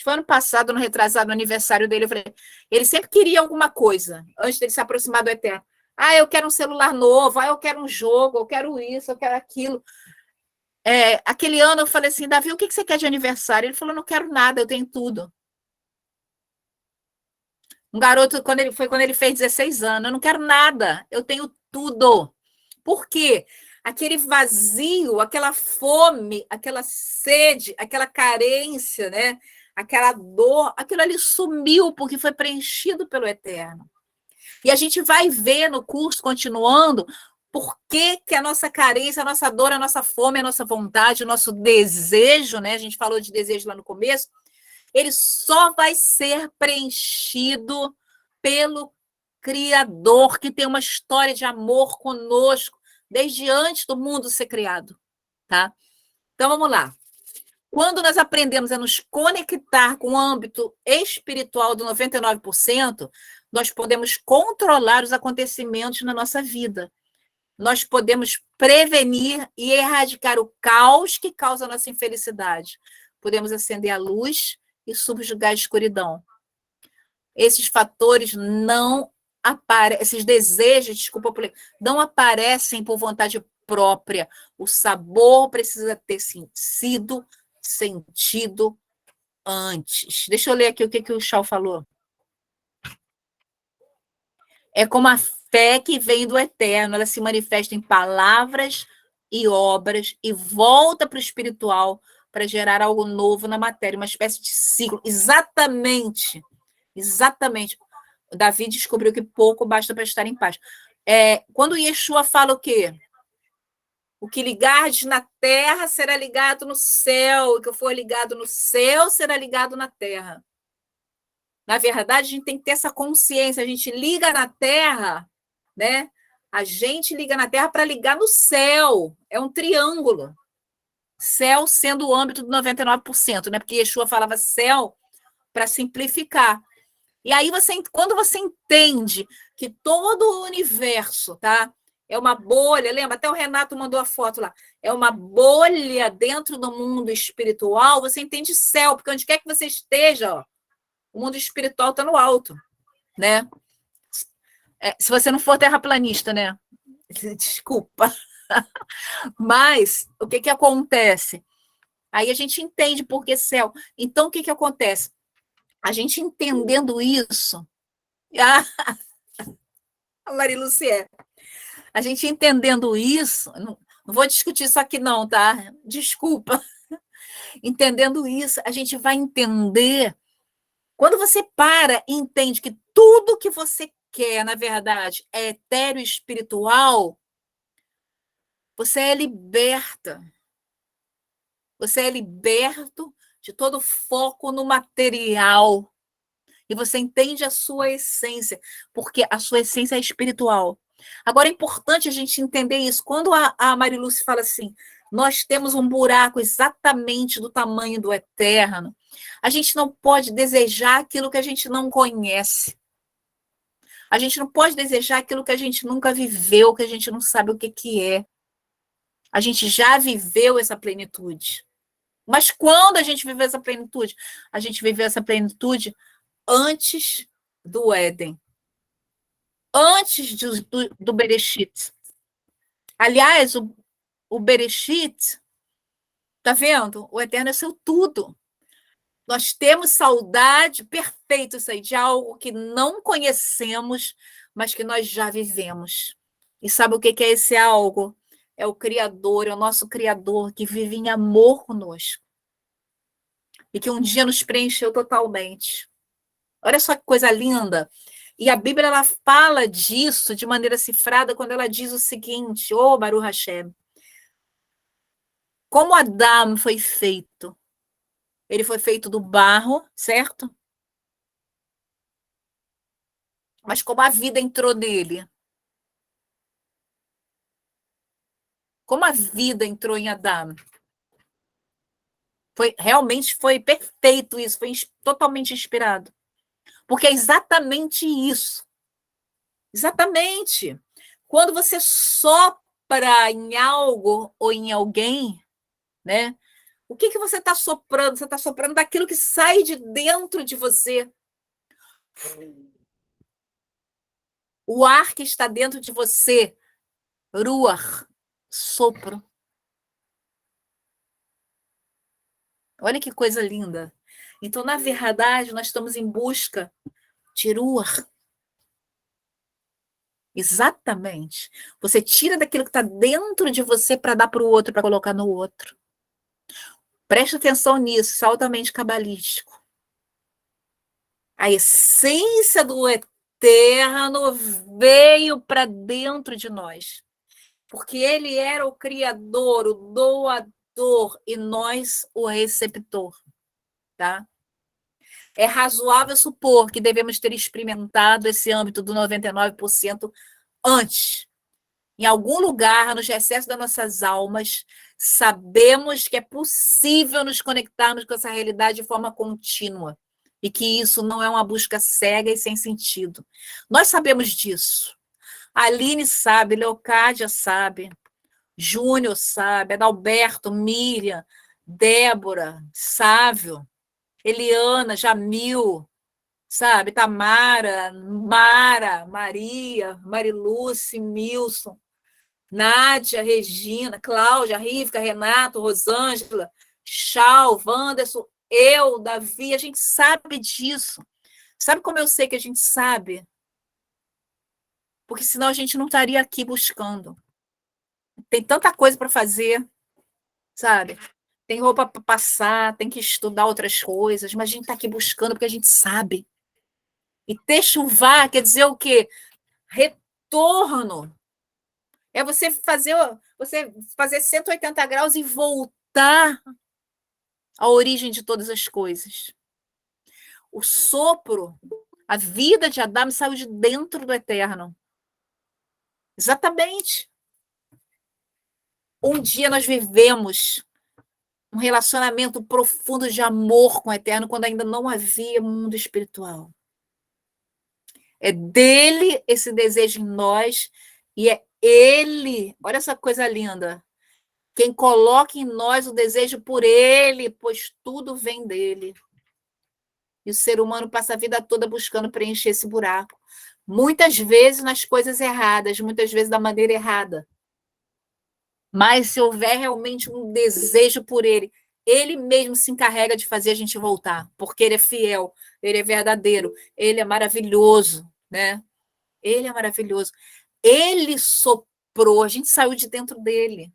foi ano passado, no retrasado, no aniversário dele, eu falei, ele sempre queria alguma coisa, antes dele se aproximar do eterno. Ah, eu quero um celular novo, ah, eu quero um jogo, eu quero isso, eu quero aquilo. Aquele ano eu falei assim, Davi, o que você quer de aniversário? Ele falou, não quero nada, eu tenho tudo. Um garoto, quando ele fez 16 anos, eu não quero nada, eu tenho tudo. Por quê? Aquele vazio, aquela fome, aquela sede, aquela carência, né? Aquela dor, aquilo ali sumiu porque foi preenchido pelo Eterno. E a gente vai ver no curso, continuando, por que a nossa carência, a nossa dor, a nossa fome, a nossa vontade, o nosso desejo, né? A gente falou de desejo lá no começo, ele só vai ser preenchido pelo Criador, que tem uma história de amor conosco desde antes do mundo ser criado, tá? Então vamos lá. Quando nós aprendemos a nos conectar com o âmbito espiritual do 99%, nós podemos controlar os acontecimentos na nossa vida. Nós podemos prevenir e erradicar o caos que causa a nossa infelicidade. Podemos acender a luz e subjugar a escuridão. Esses fatores não aparecem, esses desejos, desculpa, não aparecem por vontade própria. O sabor precisa ter sido sentido antes. Deixa eu ler aqui o que o Shaw falou. É como a fé que vem do eterno, ela se manifesta em palavras e obras e volta para o espiritual para gerar algo novo na matéria, uma espécie de ciclo. Exatamente. O Davi descobriu que pouco basta para estar em paz. Quando Yeshua fala o quê? O que ligares na terra será ligado no céu, o que for ligado no céu será ligado na terra. Na verdade, a gente tem que ter essa consciência, a gente liga na terra, né? A gente liga na terra para ligar no céu. É um triângulo. Céu sendo o âmbito do 99%, né? Porque Yeshua falava céu para simplificar. E aí, quando você entende que todo o universo, tá? É uma bolha, lembra? Até o Renato mandou a foto lá. É uma bolha dentro do mundo espiritual, você entende céu, porque onde quer que você esteja, ó, o mundo espiritual está no alto, né? Se você não for terraplanista, né? Desculpa. Mas o que acontece? Aí a gente entende por que céu. Então, o que acontece? A gente entendendo isso. A Marilucié. A gente entendendo isso, não vou discutir isso aqui não, tá? Desculpa. Entendendo isso, a gente vai entender. Quando você para e entende que tudo que você quer, na verdade, é etéreo e espiritual, você é liberta. Você é liberto de todo foco no material. E você entende a sua essência, porque a sua essência é espiritual. Agora, é importante a gente entender isso. Quando a Mariluce fala assim, nós temos um buraco exatamente do tamanho do eterno, a gente não pode desejar aquilo que a gente não conhece. A gente não pode desejar aquilo que a gente nunca viveu, que a gente não sabe o que é. A gente já viveu essa plenitude. Mas quando a gente viveu essa plenitude? A gente viveu essa plenitude antes do Éden. Antes do Bereshit. Aliás, o Bereshit Tá vendo? O eterno é seu tudo. Nós temos saudade, perfeito isso aí, de algo que não conhecemos, mas que nós já vivemos. E sabe o que é esse algo? É o Criador, é o nosso Criador que vive em amor conosco. E que um dia nos preencheu totalmente. Olha só que coisa linda. E a Bíblia ela fala disso de maneira cifrada quando ela diz o seguinte: ô Baruch Hashem, como Adão foi feito? Ele foi feito do barro, certo? Mas como a vida entrou nele? Como a vida entrou em Adão? Realmente foi perfeito isso, foi totalmente inspirado. Porque é exatamente isso. Exatamente. Quando você sopra em algo ou em alguém, né? O que você está soprando? Você está soprando daquilo que sai de dentro de você. O ar que está dentro de você. Ruach. Sopro. Olha que coisa linda. Então, na verdade, nós estamos em busca de Ruach. Exatamente. Você tira daquilo que está dentro de você para dar para o outro, para colocar no outro. Preste atenção nisso, isso é altamente cabalístico. A essência do eterno veio para dentro de nós. Porque ele era o criador, o doador, e nós o receptor. Tá? É razoável supor que devemos ter experimentado esse âmbito do 99% antes. Em algum lugar, nos recessos das nossas almas, sabemos que é possível nos conectarmos com essa realidade de forma contínua e que isso não é uma busca cega e sem sentido. Nós sabemos disso. A Aline sabe, Leocádia sabe, Júnior sabe, Adalberto, Miriam, Débora, Sávio, Eliana, Jamil, sabe, Tamara, Mara, Maria, Marilúcia, Milson, Nádia, Regina, Cláudia, Rivka, Renato, Rosângela, Chau, Wanderson, eu, Davi, a gente sabe disso. Sabe como eu sei que a gente sabe? Porque senão a gente não estaria aqui buscando. Tem tanta coisa para fazer, sabe? Tem roupa para passar, tem que estudar outras coisas, mas a gente está aqui buscando porque a gente sabe. E techuvá quer dizer o quê? Retorno. É você fazer 180 graus e voltar à origem de todas as coisas. O sopro, a vida de Adão saiu de dentro do eterno. Exatamente. Um dia nós vivemos um relacionamento profundo de amor com o eterno quando ainda não havia mundo espiritual. É dele esse desejo em nós e é ele, olha essa coisa linda, quem coloca em nós o desejo por ele, pois tudo vem dele. E o ser humano passa a vida toda buscando preencher esse buraco. Muitas vezes nas coisas erradas, muitas vezes da maneira errada. Mas se houver realmente um desejo por ele, ele mesmo se encarrega de fazer a gente voltar, porque ele é fiel, ele é verdadeiro, ele é maravilhoso, né? Ele é maravilhoso. Ele soprou, a gente saiu de dentro dele.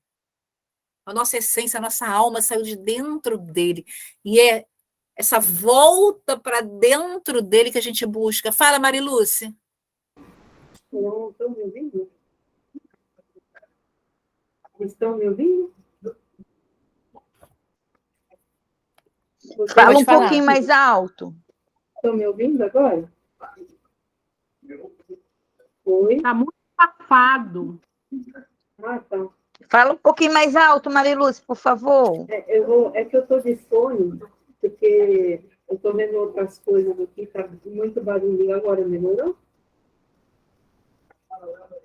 A nossa essência, a nossa alma saiu de dentro dele. E é essa volta para dentro dele que a gente busca. Fala, Marilúcia. Não, estão me ouvindo? Estão me ouvindo? Fala um pouquinho mais alto. Estão me ouvindo agora? Oi? Está muito safado. Ah, tá. Fala um pouquinho mais alto, Marilúcia, por favor. É que eu estou de fone, porque eu estou vendo outras coisas aqui, está muito barulho. Agora melhorou?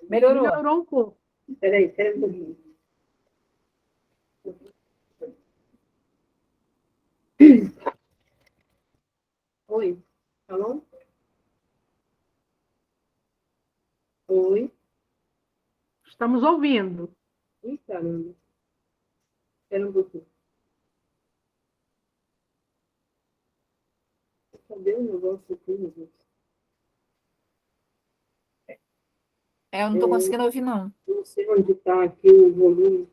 Melhorou um pouco. Espera aí um pouquinho. Oi? Alô? Oi? Estamos ouvindo. Ih, caramba. Espera um pouquinho. Cadê o negócio aqui, gente? Eu não estou conseguindo ouvir, não. Não sei onde está aqui o volume.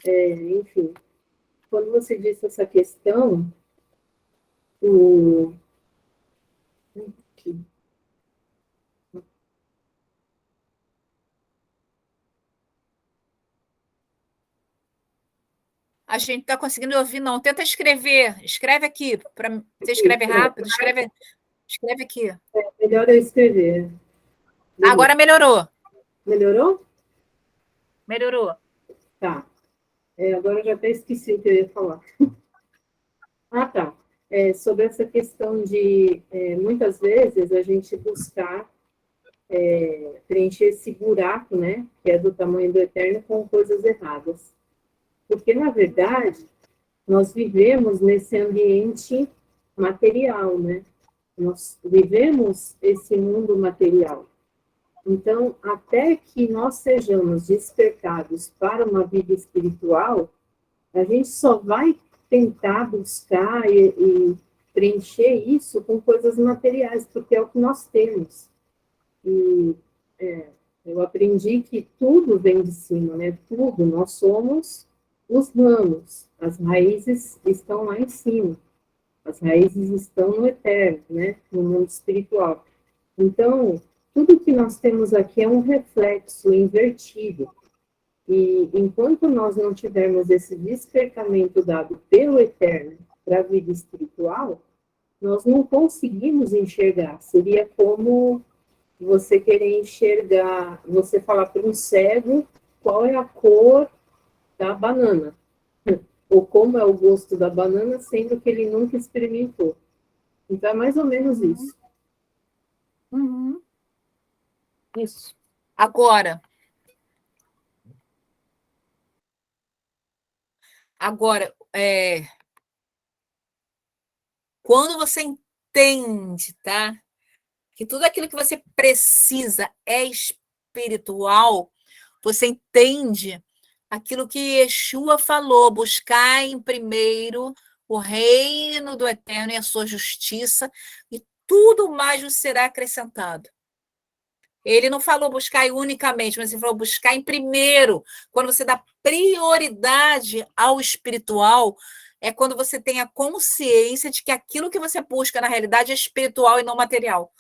Enfim, quando você disse essa questão, o... Aqui. A gente não está conseguindo ouvir, não. Tenta escrever. Escreve aqui. Você escreve rápido? Escreve aqui. Melhor eu escrever. Agora melhorou. Melhorou? Melhorou. Tá. Agora eu já até esqueci o que eu ia falar. Ah, tá. Sobre essa questão de, muitas vezes, a gente buscar preencher esse buraco, né, que é do tamanho do eterno, com coisas erradas. Porque, na verdade, nós vivemos nesse ambiente material, né? Nós vivemos esse mundo material. Então, até que nós sejamos despertados para uma vida espiritual, a gente só vai tentar buscar e preencher isso com coisas materiais, porque é o que nós temos. E eu aprendi que tudo vem de cima, né? Tudo, nós somos os ramos, as raízes estão lá em cima, as raízes estão no eterno, né? No mundo espiritual. Então, tudo que nós temos aqui é um reflexo invertido. E enquanto nós não tivermos esse despertamento dado pelo eterno para a vida espiritual, nós não conseguimos enxergar. Seria como você querer enxergar, você falar para um cego qual é a cor da banana, ou como é o gosto da banana, sendo que ele nunca experimentou. Então, é mais ou menos isso. Uhum. Isso. Agora, quando você entende, tá? Que tudo aquilo que você precisa é espiritual, você entende aquilo que Yeshua falou, buscar em primeiro o reino do eterno e a sua justiça, e tudo mais vos será acrescentado. Ele não falou buscar unicamente, mas ele falou buscar em primeiro. Quando você dá prioridade ao espiritual, é quando você tem a consciência de que aquilo que você busca, na realidade, é espiritual e não material.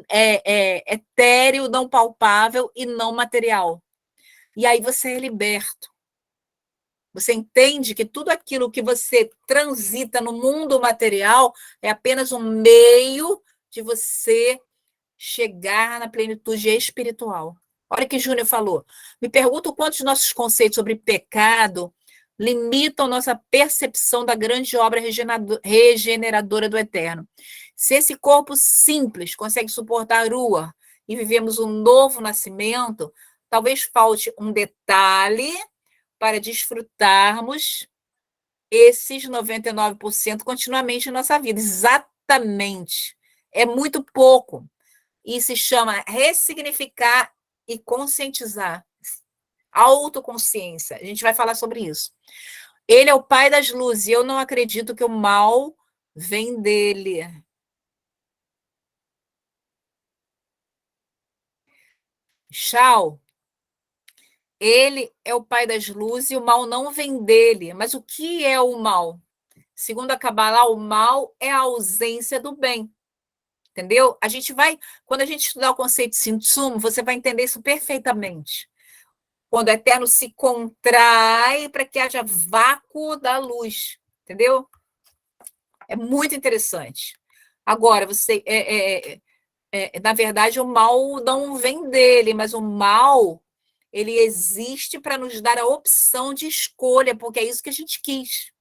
É etéreo, não palpável e não material. E aí você é liberto. Você entende que tudo aquilo que você transita no mundo material é apenas um meio de você chegar na plenitude espiritual. Olha o que Júnior falou. Me pergunto quantos nossos conceitos sobre pecado limitam nossa percepção da grande obra regeneradora do Eterno. Se esse corpo simples consegue suportar a rua e vivemos um novo nascimento, talvez falte um detalhe para desfrutarmos esses 99% continuamente em nossa vida. Exatamente. É muito pouco. E se chama ressignificar e conscientizar. Autoconsciência. A gente vai falar sobre isso. Ele é o pai das luzes, e eu não acredito que o mal vem dele. Tchau. Ele é o pai das luzes e o mal não vem dele. Mas o que é o mal? Segundo a Kabbalah, o mal é a ausência do bem. Entendeu? Quando a gente estudar o conceito de Tzimtzum, você vai entender isso perfeitamente. Quando o eterno se contrai para que haja vácuo da luz. Entendeu? É muito interessante. Agora, na verdade, o mal não vem dele, mas o mal ele existe para nos dar a opção de escolha, porque é isso que a gente quis.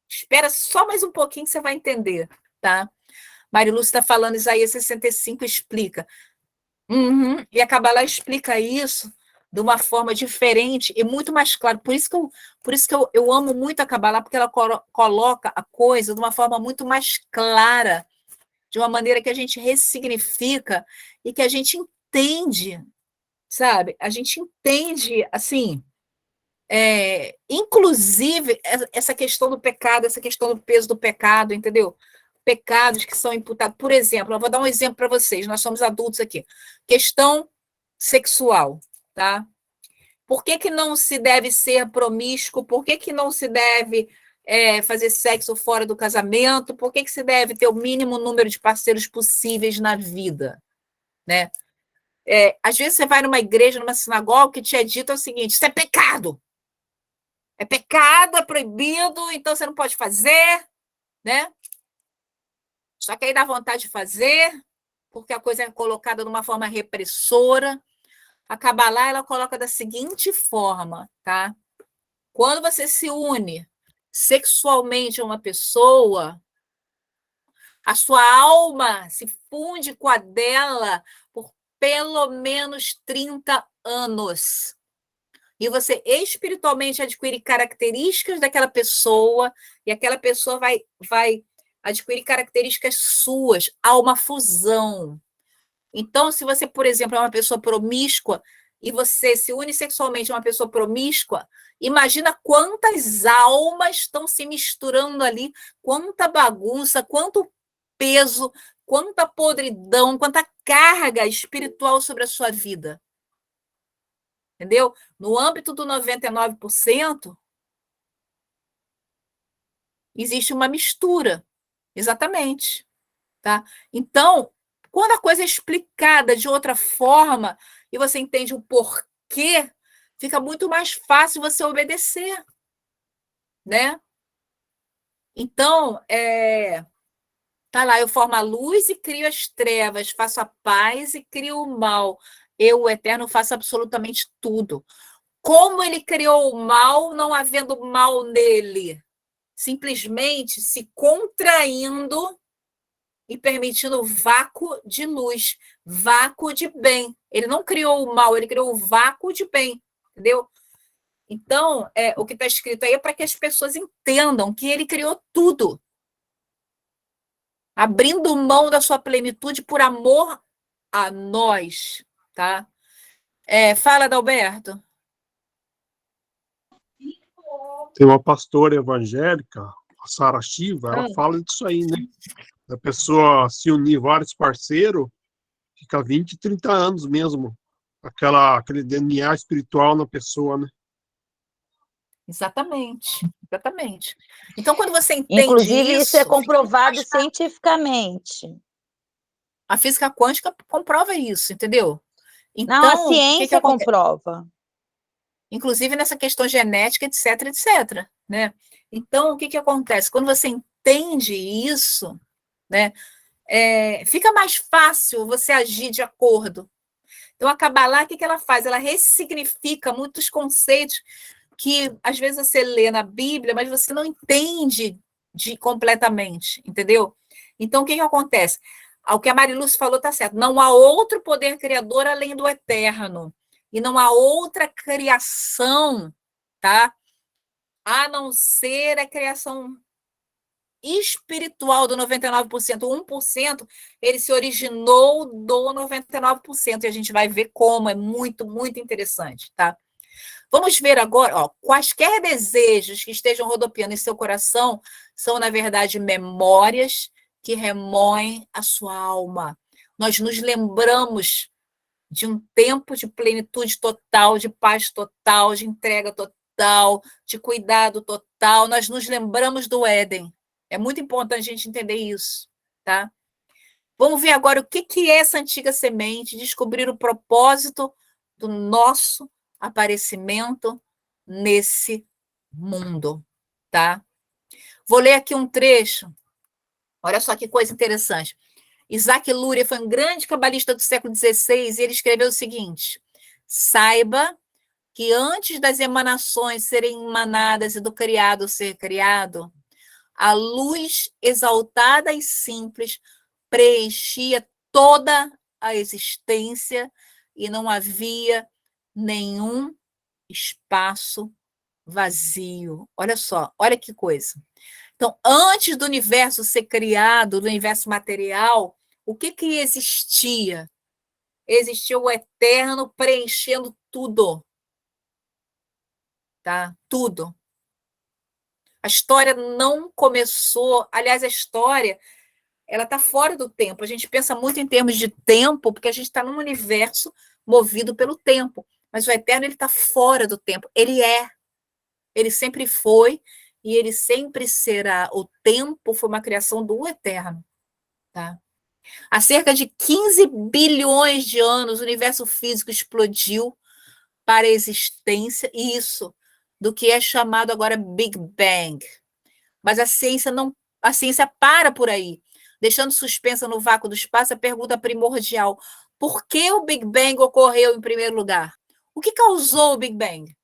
Espera só mais um pouquinho que você vai entender, tá? Marilúcia está falando, Isaías 65 explica. E a Kabbalah explica isso de uma forma diferente e muito mais clara. Por isso que eu amo muito a Kabbalah, porque ela coloca a coisa de uma forma muito mais clara, de uma maneira que a gente ressignifica e que a gente entende, sabe? A gente entende, assim, inclusive essa questão do pecado, essa questão do peso do pecado, entendeu? pecados que são imputados. Por exemplo, eu vou dar um exemplo para vocês, nós somos adultos aqui. Questão sexual, tá? Por que não se deve ser promíscuo? Por que não se deve fazer sexo fora do casamento? Por que se deve ter o mínimo número de parceiros possíveis na vida? Né? Às vezes você vai numa igreja, numa sinagoga, que te é dito o seguinte: isso é pecado. É pecado, é proibido, então você não pode fazer, né? Só que aí dá vontade de fazer, porque a coisa é colocada de uma forma repressora. A Kabbalah, ela coloca da seguinte forma, tá? Quando você se une sexualmente a uma pessoa, a sua alma se funde com a dela por pelo menos 30 anos. E você espiritualmente adquire características daquela pessoa, e aquela pessoa vai adquirir características suas. Há uma fusão. Então, se você, por exemplo, é uma pessoa promíscua e você se une sexualmente a uma pessoa promíscua, imagina quantas almas estão se misturando ali, quanta bagunça, quanto peso, quanta podridão, quanta carga espiritual sobre a sua vida. Entendeu? No âmbito do 99%, existe uma mistura. Exatamente. Tá? Então, quando a coisa é explicada de outra forma e você entende o porquê, fica muito mais fácil você obedecer, né? Então, tá lá, eu formo a luz e crio as trevas, faço a paz e crio o mal. Eu, o Eterno, faço absolutamente tudo. Como ele criou o mal, não havendo mal nele? Simplesmente se contraindo e permitindo vácuo de luz, vácuo de bem. Ele não criou o mal, ele criou o vácuo de bem, entendeu? Então, o que está escrito aí é para que as pessoas entendam que ele criou tudo, abrindo mão da sua plenitude por amor a nós, tá? Fala, Adalberto. Tem uma pastora evangélica, a Sara Shiva, ela fala disso aí, né? A pessoa se unir vários parceiros, fica 20, 30 anos mesmo. Aquele DNA espiritual na pessoa, né? Exatamente, exatamente. Então, quando você entende inclusive, isso é comprovado cientificamente. A física quântica comprova isso, entendeu? Então, não, a ciência comprova. Inclusive nessa questão genética, etc, etc. Né? Então, o que acontece? Quando você entende isso, né, fica mais fácil você agir de acordo. Então, a Kabbalah, o que ela faz? Ela ressignifica muitos conceitos que, às vezes, você lê na Bíblia, mas você não entende completamente, entendeu? Então, o que acontece? O que a Mariluz falou está certo. Não há outro poder criador além do eterno. E não há outra criação, tá? A não ser a criação espiritual do 99%. 1%, ele se originou do 99%. E a gente vai ver como. É muito, muito interessante, tá? Vamos ver agora, quaisquer desejos que estejam rodopiando em seu coração são, na verdade, memórias que remoem a sua alma. Nós nos lembramos de um tempo de plenitude total, de paz total, de entrega total, de cuidado total. Nós nos lembramos do Éden. É muito importante a gente entender isso, tá? Vamos ver agora o que é essa antiga semente, descobrir o propósito do nosso aparecimento nesse mundo, tá? Vou ler aqui um trecho. Olha só que coisa interessante. Isaac Luria foi um grande cabalista do século XVI e ele escreveu o seguinte: saiba que antes das emanações serem emanadas e do criado ser criado, a luz exaltada e simples preenchia toda a existência e não havia nenhum espaço vazio. Olha só, olha que coisa. Então, antes do universo ser criado, do universo material, o que existia? Existia o eterno preenchendo tudo. Tá? Tudo. A história não começou, aliás, a história ela está fora do tempo. A gente pensa muito em termos de tempo, porque a gente está num universo movido pelo tempo. Mas o eterno, ele está fora do tempo. Ele sempre foi e ele sempre será. O tempo foi uma criação do eterno. Tá? Há cerca de 15 bilhões de anos, o universo físico explodiu para a existência, isso, do que é chamado agora Big Bang. Mas a ciência para por aí, deixando suspensa no vácuo do espaço a pergunta primordial: por que o Big Bang ocorreu em primeiro lugar? O que causou o Big Bang?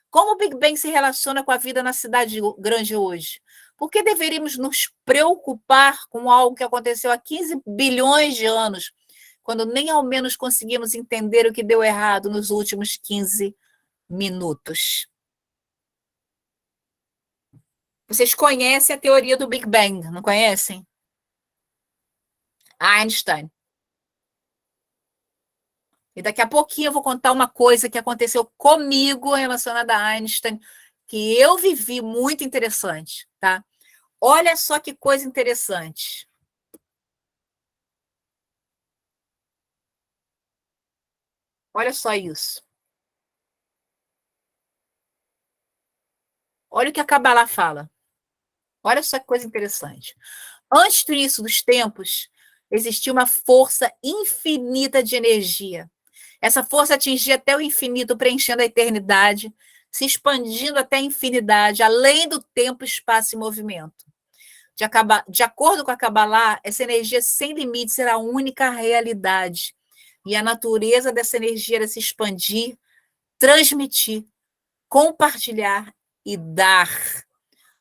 Como o Big Bang se relaciona com a vida na cidade grande hoje? Por que deveríamos nos preocupar com algo que aconteceu há 15 bilhões de anos, quando nem ao menos conseguimos entender o que deu errado nos últimos 15 minutos? Vocês conhecem a teoria do Big Bang, não conhecem? Einstein. E daqui a pouquinho eu vou contar uma coisa que aconteceu comigo relacionada a Einstein, que eu vivi, muito interessante, tá? Olha só que coisa interessante. Olha só isso. Olha o que a Kabbalah fala. Olha só que coisa interessante. Antes do início dos tempos, existia uma força infinita de energia. Essa força atingia até o infinito, preenchendo a eternidade, se expandindo até a infinidade, além do tempo, espaço e movimento. De acordo com a Kabbalah, essa energia sem limites era a única realidade. E a natureza dessa energia era se expandir, transmitir, compartilhar e dar.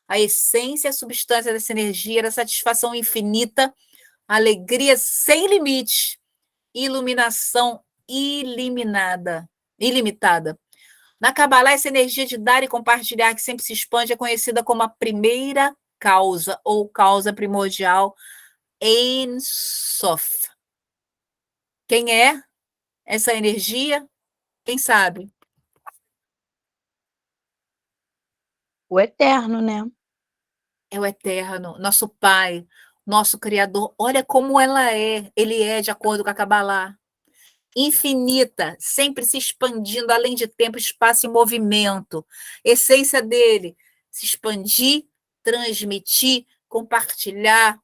A essência e a substância dessa energia era satisfação infinita, alegria sem limites, iluminação ilimitada. Na Kabbalah, essa energia de dar e compartilhar que sempre se expande é conhecida como a primeira causa, ou causa primordial, Ein Sof. Quem é essa energia? Quem sabe? O eterno, né? É o eterno, nosso Pai, nosso Criador. Olha como ele é, de acordo com a Kabbalah. Infinita, sempre se expandindo além de tempo, espaço e movimento. Essência dele, se expandir, transmitir, compartilhar,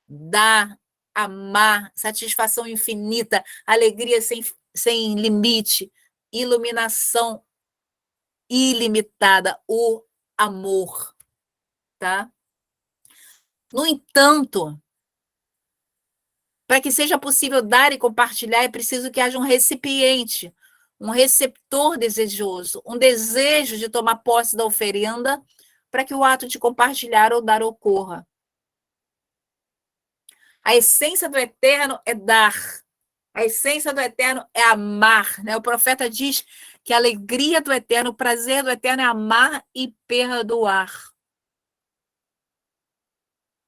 dar, amar, satisfação infinita, alegria sem limite, iluminação ilimitada, o amor, tá? No entanto, para que seja possível dar e compartilhar, é preciso que haja um recipiente, um receptor desejoso, um desejo de tomar posse da oferenda para que o ato de compartilhar ou dar ocorra. A essência do eterno é dar. A essência do eterno é amar. Né? O profeta diz que a alegria do eterno, o prazer do eterno é amar e perdoar.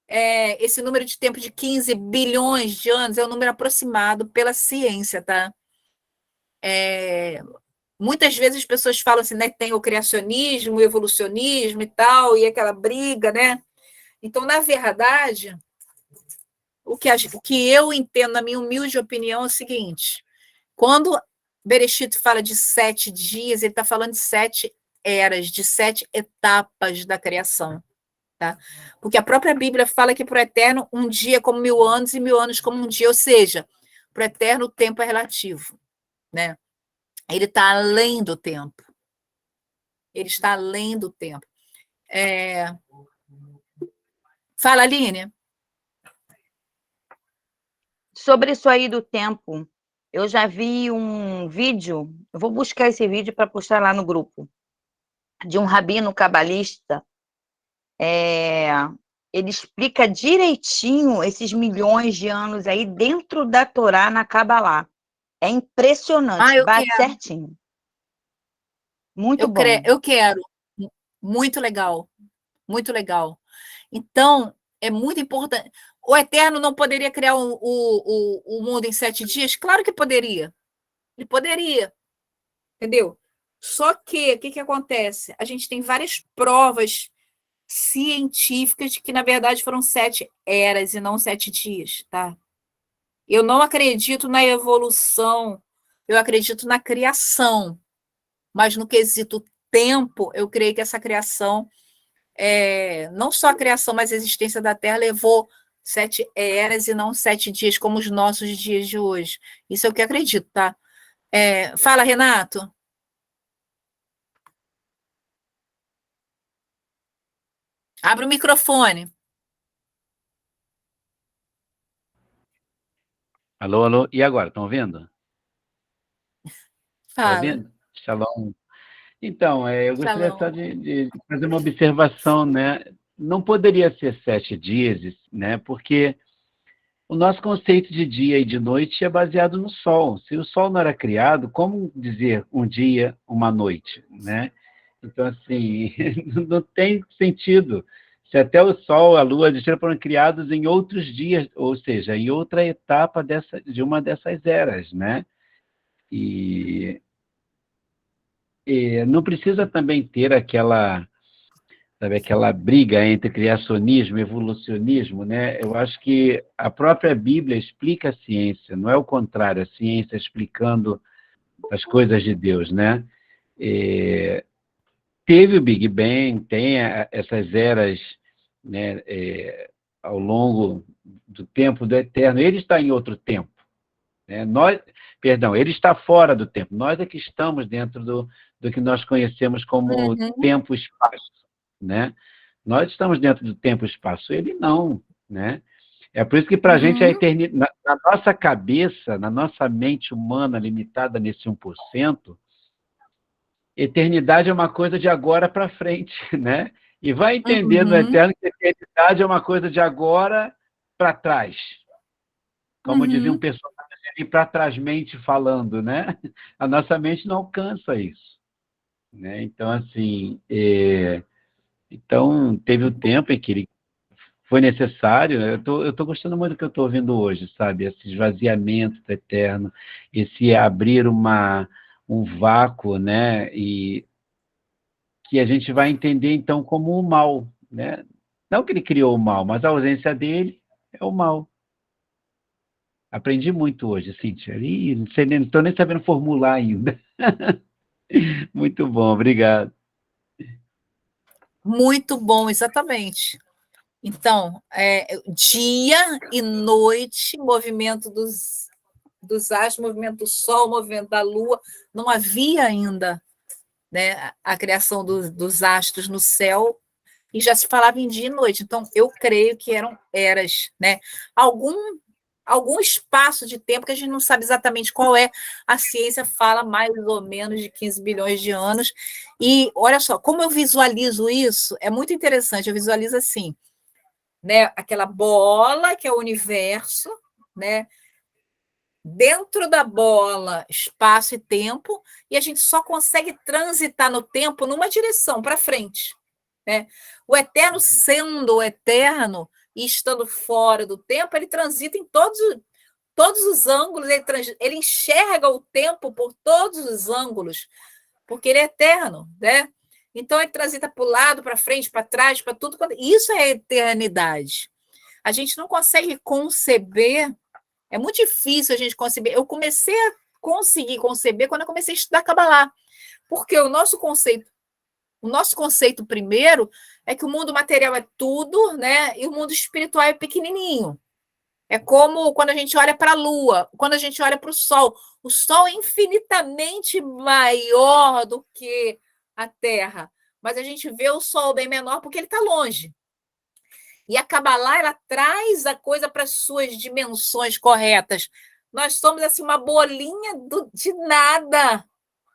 Esse número de tempo de 15 bilhões de anos é um número aproximado pela ciência, tá? Muitas vezes as pessoas falam assim, né, tem o criacionismo, o evolucionismo e tal, e aquela briga, né? Então, na verdade, o que eu entendo, na minha humilde opinião, é o seguinte: quando Bereshit fala de 7 dias, ele está falando de 7 eras, de 7 etapas da criação. Tá? Porque a própria Bíblia fala que para o eterno um dia é como 1000 anos e 1000 anos como um dia, ou seja, para o eterno o tempo é relativo, né? Ele está além do tempo. Ele está além do tempo. Fala, Aline. Sobre isso aí do tempo, eu já vi um vídeo, eu vou buscar esse vídeo para postar lá no grupo, de um rabino cabalista. Ele explica direitinho esses milhões de anos aí dentro da Torá, na Kabbalah. É impressionante, bate certinho. Muito bom. Eu quero. Muito legal. Muito legal. Então, é muito importante. O Eterno não poderia criar o mundo em 7 dias? Claro que poderia. Ele poderia. Entendeu? Só que, o que acontece? A gente tem várias provas científicas de que, na verdade, foram 7 eras e não 7 dias, tá? Eu não acredito na evolução, eu acredito na criação, mas no quesito tempo, eu creio que essa criação, não só a criação, mas a existência da Terra levou 7 eras e não 7 dias, como os nossos dias de hoje. Isso é o que eu acredito, tá? Fala, Renato. Abre o microfone. Alô, alô. E agora, estão ouvindo? Está Fala. ouvindo? Shalom. Então, eu gostaria Shalom. só de fazer uma observação, né? Não poderia ser 7 dias, né? Porque o nosso conceito de dia e de noite é baseado no Sol. Se o Sol não era criado, como dizer um dia, uma noite, né? Então, assim, não tem sentido. Se até o Sol, a Lua, a Estrela foram criados em outros dias, ou seja, em outra etapa de uma dessas eras, né? E não precisa também ter aquela, sabe, aquela briga entre criacionismo e evolucionismo, né? Eu acho que a própria Bíblia explica a ciência, não é o contrário, a ciência explicando as coisas de Deus, né? Teve o Big Bang, tem essas eras, né, ao longo do tempo do eterno. Ele está em outro tempo, né? Ele está fora do tempo. Nós é que estamos dentro do que nós conhecemos como tempo e espaço, né? Nós estamos dentro do tempo e espaço. Ele não, né? É por isso que para a gente a eternidade, na nossa cabeça, na nossa mente humana limitada nesse 1%, eternidade é uma coisa de agora para frente, né? E vai entender no eterno que eternidade é uma coisa de agora para trás. Como dizia um personagem ali, para trás mente falando, né? A nossa mente não alcança isso, né? Então, assim, então teve o tempo em que ele foi necessário. Eu tô gostando muito do que eu estou ouvindo hoje, sabe? Esse esvaziamento do eterno, esse abrir um vácuo, né? E que a gente vai entender, então, como o mal, né? Não que ele criou o mal, mas a ausência dele é o mal. Aprendi muito hoje, Cíntia. Ih, não estou nem sabendo formular ainda. Muito bom, obrigado. Muito bom, exatamente. Então, dia e noite, movimento dos astros, movimento do Sol, movimento da Lua, não havia ainda, né, a criação dos astros no céu, e já se falava em dia e noite. Então, eu creio que eram eras, né? Algum espaço de tempo que a gente não sabe exatamente qual é, a ciência fala mais ou menos de 15 bilhões de anos. E olha só, como eu visualizo isso, é muito interessante, eu visualizo assim, né? Aquela bola que é o universo, né? Dentro da bola, espaço e tempo, e a gente só consegue transitar no tempo numa direção, para frente, né? O eterno sendo o eterno e estando fora do tempo, ele transita em todos os ângulos, ele enxerga o tempo por todos os ângulos, porque ele é eterno, né? Então, ele transita para o lado, para frente, para trás, para tudo. Isso é eternidade. A gente não consegue conceber, é muito difícil a gente conceber. Eu comecei a conseguir conceber quando eu comecei a estudar Kabbalah, porque o nosso conceito primeiro é que o mundo material é tudo, né? E o mundo espiritual é pequenininho. É como quando a gente olha para a Lua, quando a gente olha para o Sol. O Sol é infinitamente maior do que a Terra, mas a gente vê o Sol bem menor porque ele está longe. E a Kabbalah, ela traz a coisa para as suas dimensões corretas. Nós somos assim uma bolinha de nada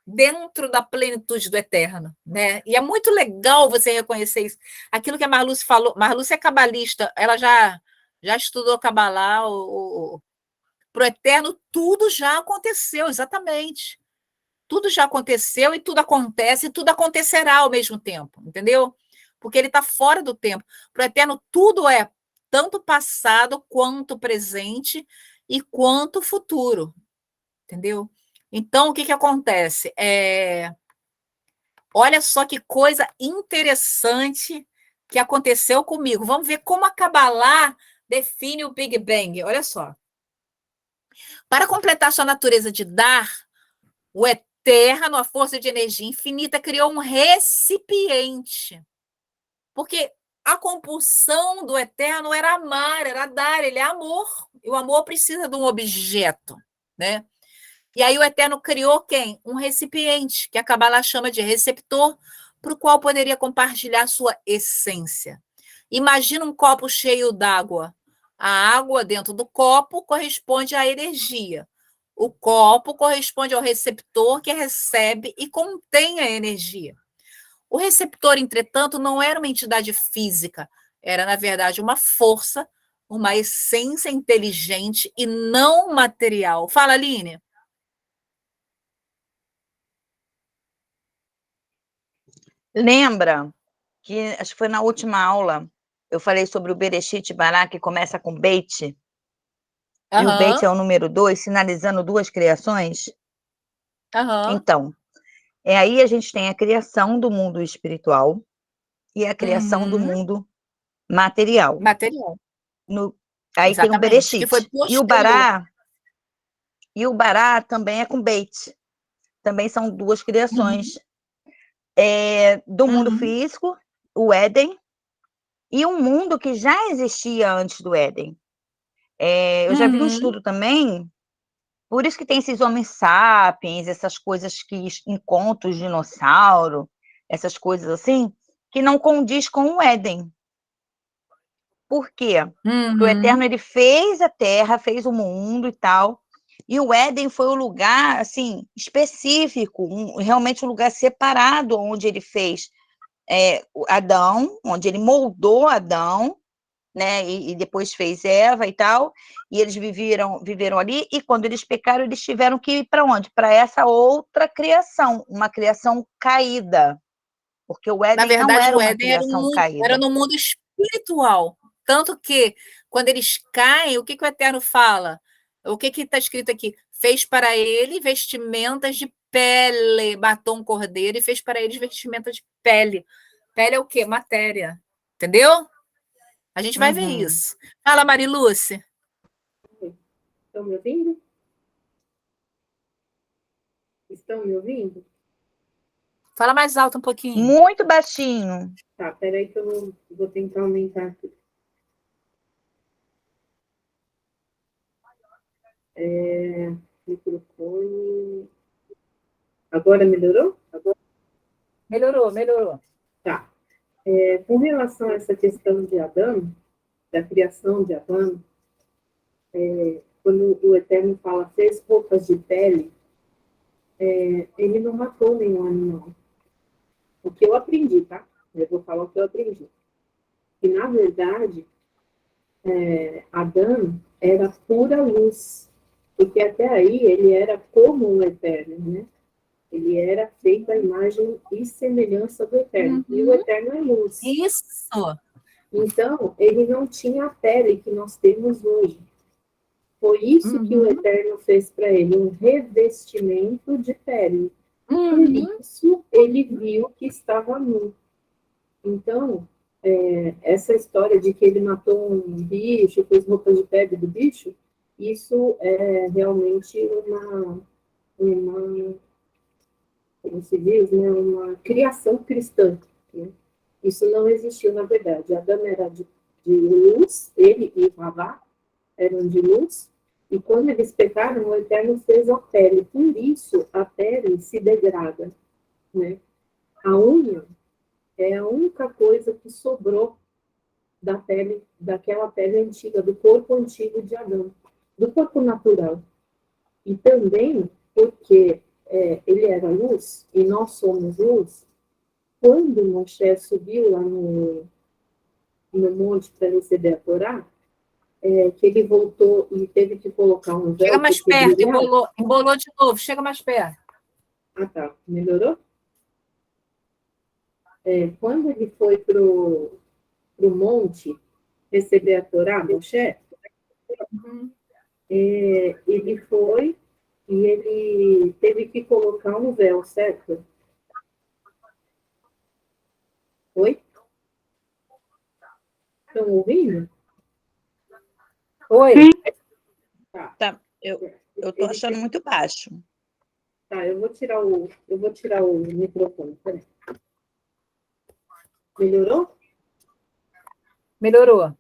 dentro da plenitude do eterno, né? E é muito legal você reconhecer isso. Aquilo que a Marluce falou, Marluce é cabalista, ela já estudou Kabbalah, para o eterno tudo já aconteceu, exatamente. Tudo já aconteceu e tudo acontece e tudo acontecerá ao mesmo tempo, entendeu? Porque ele está fora do tempo. Para o eterno, tudo é tanto passado quanto presente e quanto futuro, entendeu? Então, o que acontece? Olha só que coisa interessante que aconteceu comigo. Vamos ver como a Kabbalah define o Big Bang. Olha só. Para completar sua natureza de dar, o Eterno, a força de energia infinita, criou um recipiente. Porque a compulsão do Eterno era amar, era dar, ele é amor. E o amor precisa de um objeto, né? E aí o Eterno criou quem? Um recipiente, que a Kabbalah chama de receptor, para o qual poderia compartilhar sua essência. Imagina um copo cheio d'água. A água dentro do copo corresponde à energia. O copo corresponde ao receptor que recebe e contém a energia. O receptor, entretanto, não era uma entidade física, era, na verdade, uma força, uma essência inteligente e não material. Fala, Aline. Lembra que, acho que foi na última aula, eu falei sobre o Bereshit Bará, que começa com Beit, e o Beit é o número 2, sinalizando duas criações? Então, aí a gente tem a criação do mundo espiritual e a criação do mundo material. Aí tem o Bereshit. E o Bará também é com Beit. Também são duas criações do mundo físico, o Éden, e um mundo que já existia antes do Éden. Eu já vi um estudo também, por isso que tem esses homens sapiens, essas coisas que encontram os dinossauros, essas coisas assim, que não condiz com o Éden. Por quê? Porque o Eterno, ele fez a Terra, fez o mundo e tal, e o Éden foi um lugar, assim, específico, realmente um lugar separado, onde ele fez Adão, onde ele moldou Adão, né, e depois fez Eva e tal, e eles viveram ali, e quando eles pecaram, eles tiveram que ir para onde? Para essa outra criação, uma criação caída, porque o Éden, na verdade, não era uma criação caída. Era no mundo espiritual, tanto que, quando eles caem, o que o Eterno fala? O que está escrito aqui? Fez para ele vestimentas de pele, matou um cordeiro e fez para eles vestimentas de pele. Pele é o quê? Matéria. Entendeu? A gente vai ver isso. Fala, Marilúcia. Estão me ouvindo? Estão me ouvindo? Fala mais alto um pouquinho. Muito baixinho. Tá, peraí que eu vou tentar aumentar aqui. Microfone. Agora melhorou? Melhorou. Tá. Com relação a essa questão de Adão, da criação de Adão, quando o Eterno fala fez roupas de pele, ele não matou nenhum animal. O que eu aprendi, tá? Eu vou falar o que eu aprendi. Que, na verdade, Adão era pura luz, porque até aí ele era como o Eterno, né? Ele era feito à imagem e semelhança do Eterno. E o Eterno é luz. Isso! Então, ele não tinha a pele que nós temos hoje. Foi isso que o Eterno fez para ele, um revestimento de pele. Por isso, ele viu que estava nu. Então, essa história de que ele matou um bicho, fez roupa de pele do bicho, isso é realmente uma como se diz, né, uma criação cristã. Né? Isso não existiu, na verdade. Adão era de luz, ele e Havá eram de luz, e quando eles pecaram, o Eterno fez a pele. Por isso, a pele se degrada. Né? A unha é a única coisa que sobrou da pele, daquela pele antiga, do corpo antigo de Adão, do corpo natural. E também porque ele era luz, e nós somos luz, quando Moshe subiu lá no monte para receber a Torá, que ele voltou e teve que colocar um véu. Chega mais perto, embolou de novo, chega mais perto. Ah, tá. Melhorou? Quando ele foi para o monte receber a Torá, Moshe, ele foi e ele teve que colocar um véu, certo? Oi? estão ouvindo? Oi. Tá, eu estou achando muito baixo. Tá, eu vou tirar o microfone. Peraí. Melhorou? Melhorou.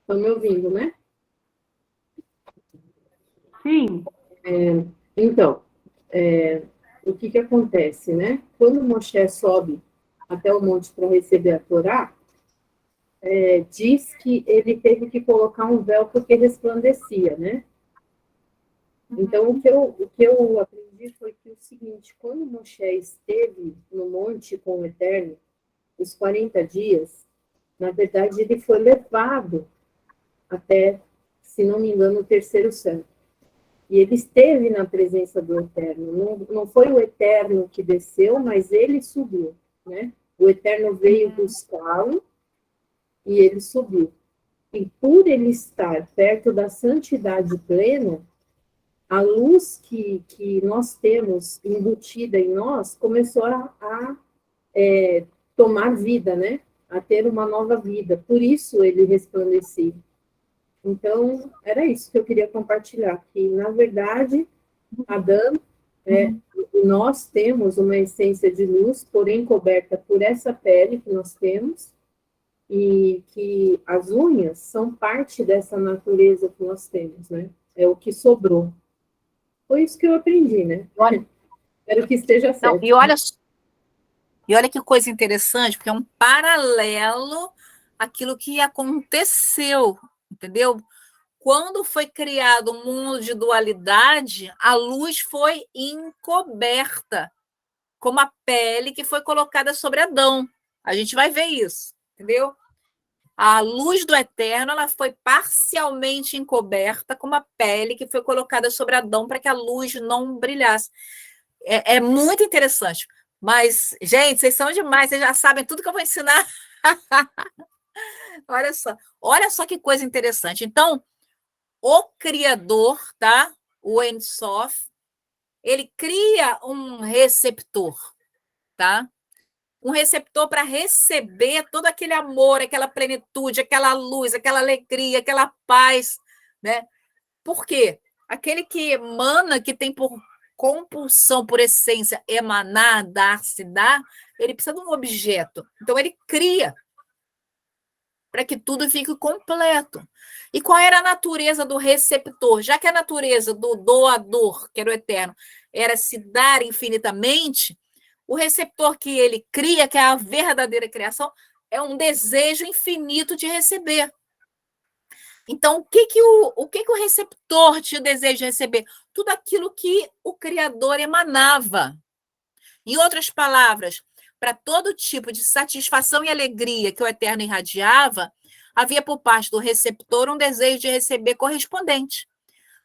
Estão me ouvindo, né? Sim. Então, o que acontece, né? Quando Moshe sobe até o monte para receber a Torá, diz que ele teve que colocar um véu porque resplandecia, né? Então, o que eu aprendi foi que o seguinte, quando Moshe esteve no monte com o Eterno, os 40 dias, na verdade, ele foi levado até, se não me engano, o terceiro céu. E ele esteve na presença do Eterno. Não foi o Eterno que desceu, mas ele subiu, né? O Eterno veio buscá-lo e ele subiu. E por ele estar perto da santidade plena, a luz que nós temos embutida em nós começou a tomar vida, né? A ter uma nova vida. Por isso ele resplandecia. Então, era isso que eu queria compartilhar, que, na verdade, Adão, nós temos uma essência de luz, porém coberta por essa pele que nós temos, e que as unhas são parte dessa natureza que nós temos, né? É o que sobrou. Foi isso que eu aprendi, né? Espero que esteja certo. Não, e olha que coisa interessante, porque é um paralelo àquilo que aconteceu, entendeu? Quando foi criado um mundo de dualidade, a luz foi encoberta, como a pele que foi colocada sobre Adão. A gente vai ver isso, entendeu? A luz do Eterno, ela foi parcialmente encoberta, como a pele que foi colocada sobre Adão para que a luz não brilhasse. É muito interessante. Mas, gente, vocês são demais, vocês já sabem tudo que eu vou ensinar. Olha só que coisa interessante. Então, o Criador, tá? O Ein Sof, ele cria um receptor, tá? Um receptor para receber todo aquele amor, aquela plenitude, aquela luz, aquela alegria, aquela paz, né? Por quê? Aquele que emana, que tem por compulsão, por essência, emanar, dar, se dar, ele precisa de um objeto. Então, ele cria para que tudo fique completo. E qual era a natureza do receptor? Já que a natureza do doador, que era o eterno, era se dar infinitamente, o receptor que ele cria, que é a verdadeira criação, é um desejo infinito de receber. Então, o que o receptor tinha desejo de receber? Tudo aquilo que o Criador emanava. Em outras palavras, para todo tipo de satisfação e alegria que o Eterno irradiava, havia por parte do receptor um desejo de receber correspondente.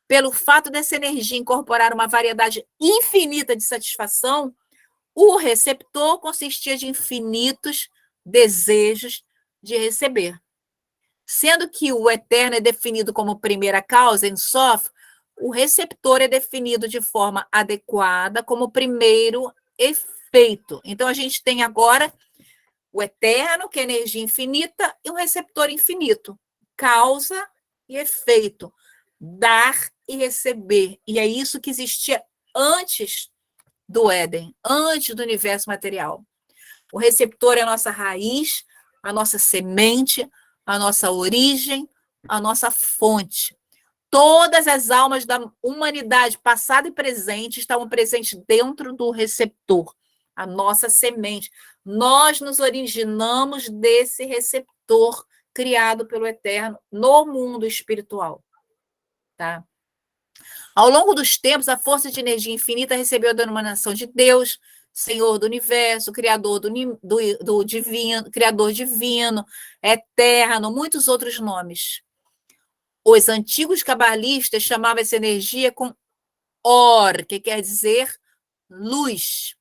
Pelo fato dessa energia incorporar uma variedade infinita de satisfação, o receptor consistia de infinitos desejos de receber. Sendo que o Eterno é definido como primeira causa, Ein Sof, o receptor é definido de forma adequada como primeiro efeito. Então, a gente tem agora o Eterno, que é energia infinita, e um receptor infinito. Causa e efeito. Dar e receber. E é isso que existia antes do Éden, antes do universo material. O receptor é a nossa raiz, a nossa semente, a nossa origem, a nossa fonte. Todas as almas da humanidade, passada e presente, estavam presentes dentro do receptor, a nossa semente. Nós nos originamos desse receptor criado pelo Eterno no mundo espiritual. Tá? Ao longo dos tempos, a força de energia infinita recebeu a denominação de Deus, Senhor do universo, Criador do divino, Criador divino, eterno, muitos outros nomes. Os antigos cabalistas chamavam essa energia com Or, que quer dizer luz.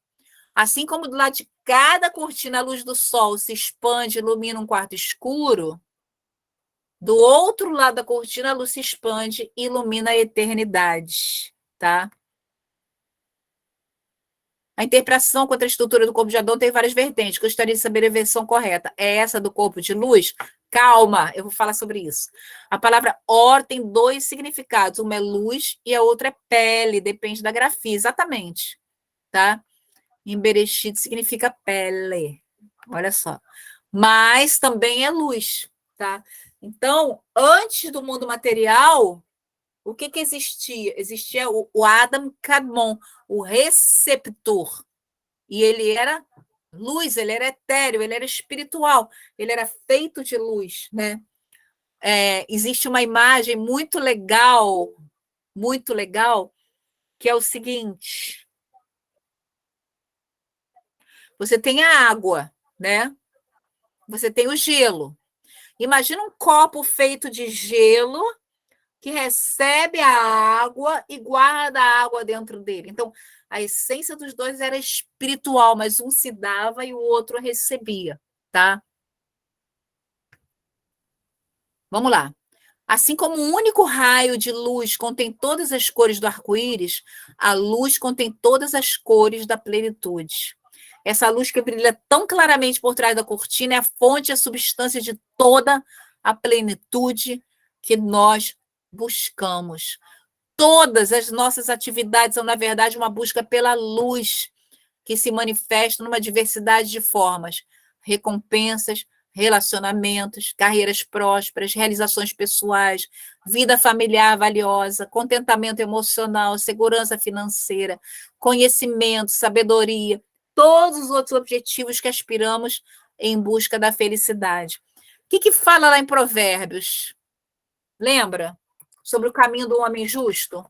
Assim como do lado de cada cortina a luz do sol se expande e ilumina um quarto escuro, do outro lado da cortina a luz se expande e ilumina a eternidade, tá? A interpretação contra a estrutura do corpo de Adão tem várias vertentes. Gostaria de saber a versão correta. É essa do corpo de luz? Calma, eu vou falar sobre isso. A palavra or tem dois significados. Uma é luz e a outra é pele, depende da grafia, exatamente. Tá? Em Bereshit significa pele. Olha só. Mas também é luz, tá? Então, antes do mundo material, o que existia? Existia o Adam Kadmon, o receptor. E ele era luz, ele era etéreo, ele era espiritual, ele era feito de luz, né? Existe uma imagem muito legal, que é o seguinte: você tem a água, né? Você tem o gelo. Imagina um copo feito de gelo que recebe a água e guarda a água dentro dele. Então, a essência dos dois era espiritual, mas um se dava e o outro recebia, tá? Vamos lá. Assim como um único raio de luz contém todas as cores do arco-íris, a luz contém todas as cores da plenitude. Essa luz que brilha tão claramente por trás da cortina é a fonte e a substância de toda a plenitude que nós buscamos. Todas as nossas atividades são, na verdade, uma busca pela luz que se manifesta numa diversidade de formas, recompensas, relacionamentos, carreiras prósperas, realizações pessoais, vida familiar valiosa, contentamento emocional, segurança financeira, conhecimento, sabedoria, todos os outros objetivos que aspiramos em busca da felicidade. O que fala lá em Provérbios? Lembra? Sobre o caminho do homem justo?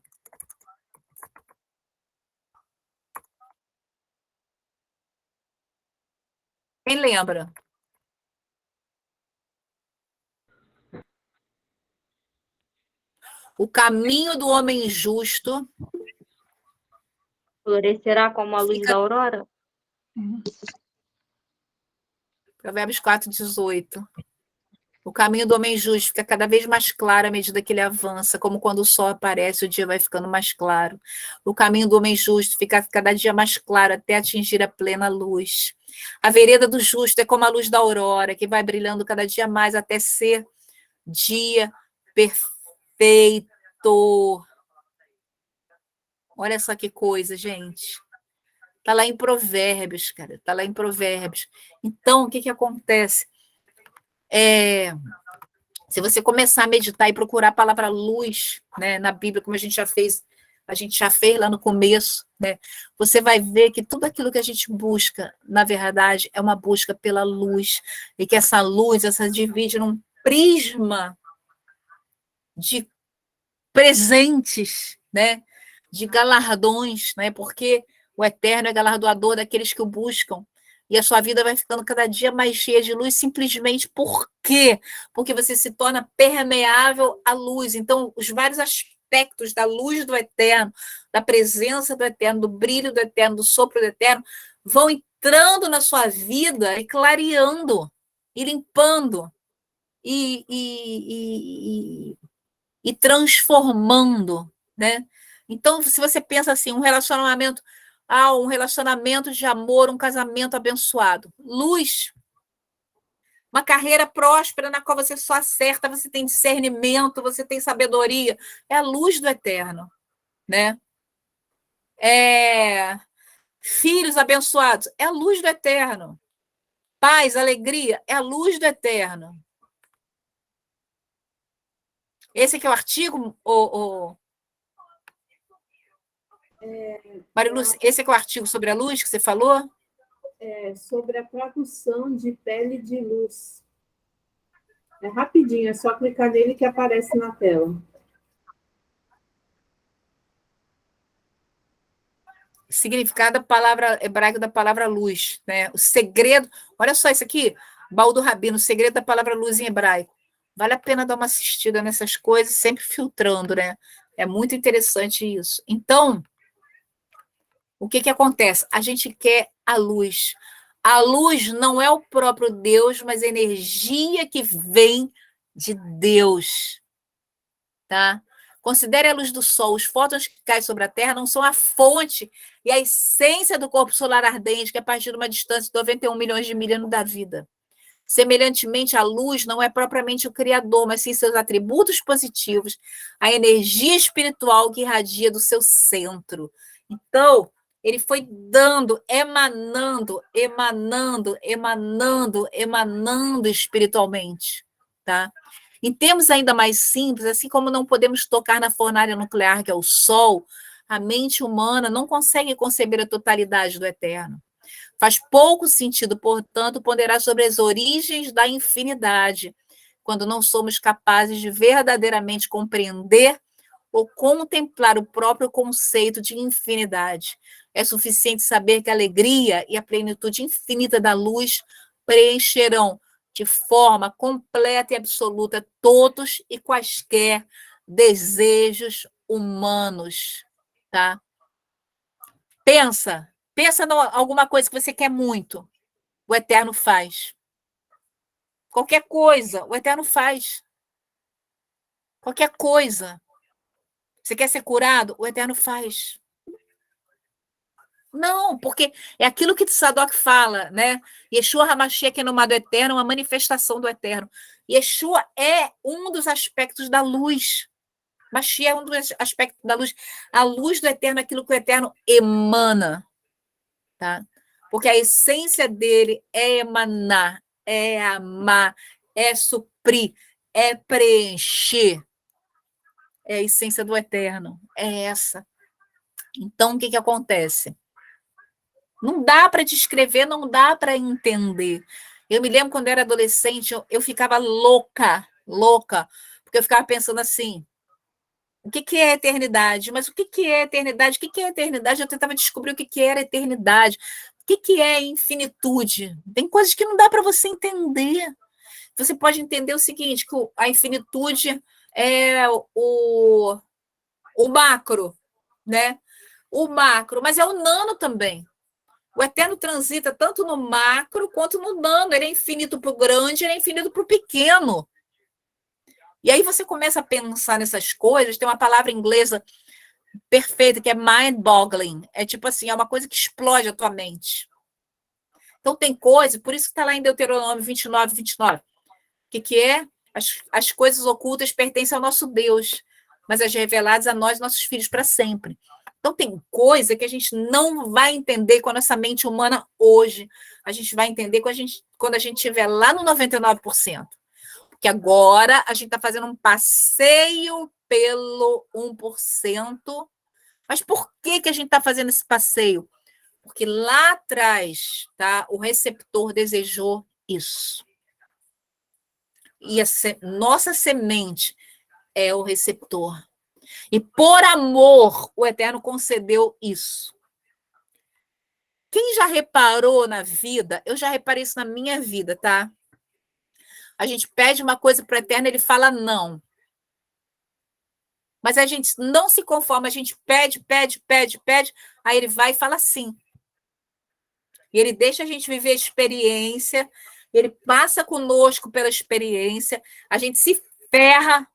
Quem lembra? O caminho do homem justo florescerá como a luz da aurora? Provérbios 4:18. O caminho do homem justo fica cada vez mais claro à medida que ele avança, como quando o sol aparece, o dia vai ficando mais claro. O caminho do homem justo fica cada dia mais claro até atingir a plena luz. A vereda do justo é como a luz da aurora, que vai brilhando cada dia mais até ser dia perfeito. Olha só que coisa, gente. Está lá em Provérbios, cara. Está lá em Provérbios. Então, o que acontece? Se você começar a meditar e procurar a palavra luz, né, na Bíblia, como a gente já fez lá no começo, né, você vai ver que tudo aquilo que a gente busca, na verdade, é uma busca pela luz, e que essa luz, essa divide num prisma de presentes, né, de galardões, né, porque o Eterno é galardoador daqueles que o buscam. E a sua vida vai ficando cada dia mais cheia de luz, simplesmente por quê? Porque você se torna permeável à luz. Então, os vários aspectos da luz do Eterno, da presença do Eterno, do brilho do Eterno, do sopro do Eterno, vão entrando na sua vida e clareando, e limpando, e transformando, né? Então, se você pensa assim, um relacionamento de amor, um casamento abençoado. Luz. Uma carreira próspera na qual você só acerta, você tem discernimento, você tem sabedoria. É a luz do Eterno, né? Filhos abençoados. É a luz do Eterno. Paz, alegria. É a luz do Eterno. Esse aqui é o artigo, Maria Lúcia, esse é o artigo sobre a luz que você falou? Sobre a tradução de pele de luz. É rapidinho, é só clicar nele que aparece na tela. Significado da palavra hebraica da palavra luz, né? O segredo, olha só isso aqui, Baú do Rabino, o segredo da palavra luz em hebraico. Vale a pena dar uma assistida nessas coisas, sempre filtrando, né? É muito interessante isso. Então, o que acontece? A gente quer a luz. A luz não é o próprio Deus, mas a energia que vem de Deus. Tá? Considere a luz do sol. Os fótons que caem sobre a Terra não são a fonte e a essência do corpo solar ardente, que a partir de uma distância de 91 milhões de milhas não dá vida. Semelhantemente, a luz não é propriamente o Criador, mas sim seus atributos positivos, a energia espiritual que irradia do seu centro. Então, ele foi dando, emanando, emanando, emanando, emanando espiritualmente, tá? Em termos ainda mais simples, assim como não podemos tocar na fornalha nuclear, que é o Sol, a mente humana não consegue conceber a totalidade do eterno. Faz pouco sentido, portanto, ponderar sobre as origens da infinidade, quando não somos capazes de verdadeiramente compreender ou contemplar o próprio conceito de infinidade. É suficiente saber que a alegria e a plenitude infinita da luz preencherão de forma completa e absoluta todos e quaisquer desejos humanos, tá? Pensa em alguma coisa que você quer muito. O Eterno faz. Qualquer coisa, o Eterno faz. Qualquer coisa. Você quer ser curado? O Eterno faz. Não, porque é aquilo que Tzadok fala, né? Yeshua HaMashiach, no do Eterno, é uma manifestação do Eterno. Yeshua é um dos aspectos da luz. Mashiach é um dos aspectos da luz. A luz do Eterno é aquilo que o Eterno emana, tá? Porque a essência dele é emanar, é amar, é suprir, é preencher. É a essência do Eterno, é essa. Então, o que acontece? Não dá para descrever, não dá para entender. Eu me lembro quando eu era adolescente, eu ficava louca, porque eu ficava pensando assim, o que é eternidade? Mas o que é eternidade? O que é eternidade? Eu tentava descobrir o que era eternidade. O que é infinitude? Tem coisas que não dá para você entender. Você pode entender o seguinte, que a infinitude é o macro, né? O macro, mas é o nano também. O Eterno transita tanto no macro quanto no nano. Ele é infinito para o grande, ele é infinito para o pequeno. E aí você começa a pensar nessas coisas, tem uma palavra inglesa perfeita, que é mind-boggling. É tipo assim, é uma coisa que explode a tua mente. Então tem coisa, por isso que está lá em Deuteronômio 29, 29. O que é? As coisas ocultas pertencem ao nosso Deus, mas as reveladas a nós, nossos filhos, para sempre. Então tem coisa que a gente não vai entender com a nossa mente humana hoje. A gente vai entender quando a gente estiver lá no 99%. Porque agora a gente está fazendo um passeio pelo 1%. Mas por que a gente está fazendo esse passeio? Porque lá atrás, tá, o receptor desejou isso. E nossa semente é o receptor. E por amor, o Eterno concedeu isso. Quem já reparou na vida, eu já reparei isso na minha vida, tá? A gente pede uma coisa para o Eterno, ele fala não. Mas a gente não se conforma, a gente pede, aí ele vai e fala sim. E ele deixa a gente viver a experiência, ele passa conosco pela experiência, a gente se ferra,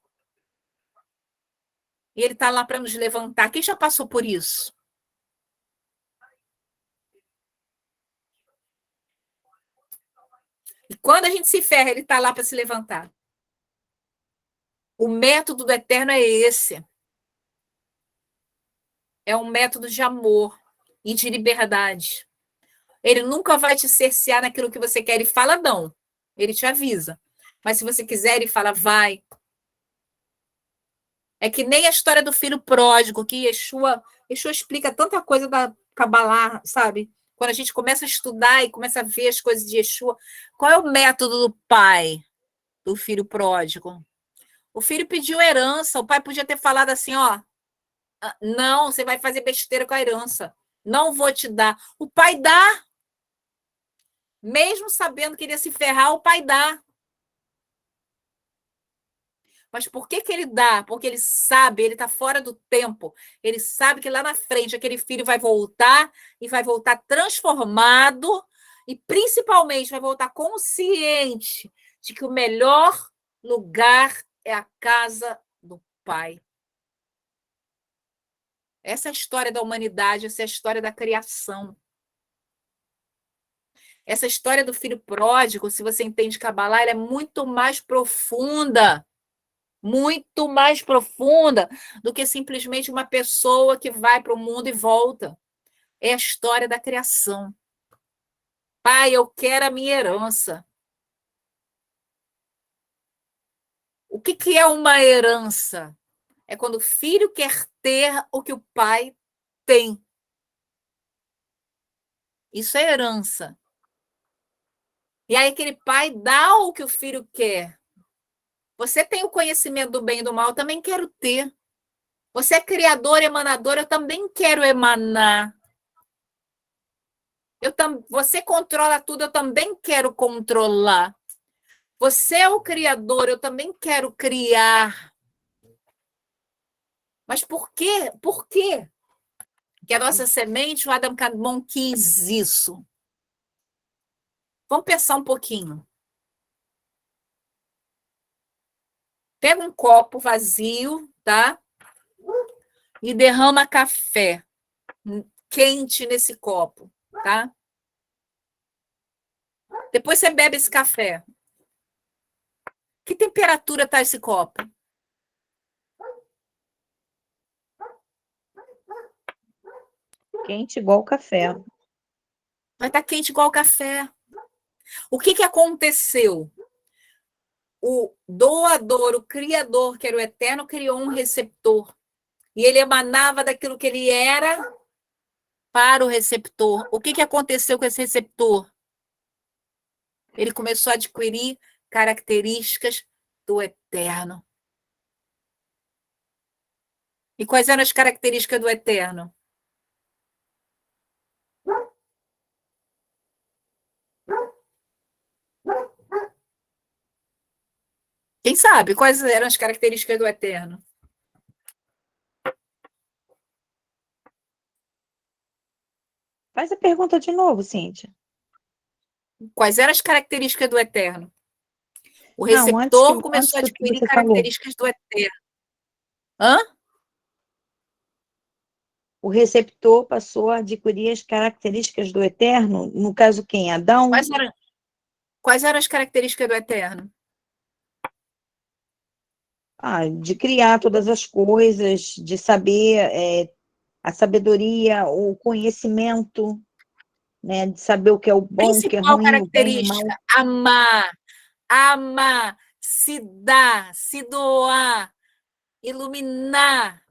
e ele está lá para nos levantar. Quem já passou por isso? E quando a gente se ferra, ele está lá para se levantar. O método do Eterno é esse. É um método de amor e de liberdade. Ele nunca vai te cercear naquilo que você quer. Ele fala não. Ele te avisa. Mas se você quiser, ele fala vai. É que nem a história do filho pródigo, que Yeshua explica tanta coisa da Kabbalah, sabe? Quando a gente começa a estudar e começa a ver as coisas de Yeshua, qual é o método do pai do filho pródigo? O filho pediu herança, o pai podia ter falado assim, ó, não, você vai fazer besteira com a herança, não vou te dar. O pai dá, mesmo sabendo que ele ia se ferrar, o pai dá. Mas por que ele dá? Porque ele sabe, ele está fora do tempo. Ele sabe que lá na frente aquele filho vai voltar e vai voltar transformado e, principalmente, vai voltar consciente de que o melhor lugar é a casa do Pai. Essa é a história da humanidade, essa é a história da criação. Essa história do filho pródigo, se você entende Kabbalah, ela é muito mais profunda do que simplesmente uma pessoa que vai para o mundo e volta. É a história da criação. Pai, eu quero a minha herança. O que é uma herança? É quando o filho quer ter o que o pai tem. Isso é herança. E aí aquele pai dá o que o filho quer. Você tem o conhecimento do bem e do mal, eu também quero ter. Você é criador, emanador, eu também quero emanar. Você controla tudo, eu também quero controlar. Você é o criador, eu também quero criar. Mas por quê? Por quê que a nossa semente, o Adam Kadmon, quis isso? Vamos pensar um pouquinho. Pega um copo vazio, tá? E derrama café quente nesse copo, tá? Depois você bebe esse café. Que temperatura tá esse copo? Quente igual café. Vai estar quente igual café. O que aconteceu? O doador, o criador, que era o eterno, criou um receptor. E ele emanava daquilo que ele era para o receptor. O que aconteceu com esse receptor? Ele começou a adquirir características do eterno. E quais eram as características do eterno? Quem sabe quais eram as características do eterno? Faz a pergunta de novo, Cíntia. Quais eram as características do eterno? O Não, receptor começou a antes do que adquirir você falou. características do eterno. Hã? O receptor passou a adquirir as características do eterno, no caso quem? Adão? Quais eram as características do eterno? De criar todas as coisas, de saber a sabedoria, o conhecimento, né, de saber o que é o bom, o que é Principal ruim, o bem e o mal. característica: amar, se dar, se doar, iluminar.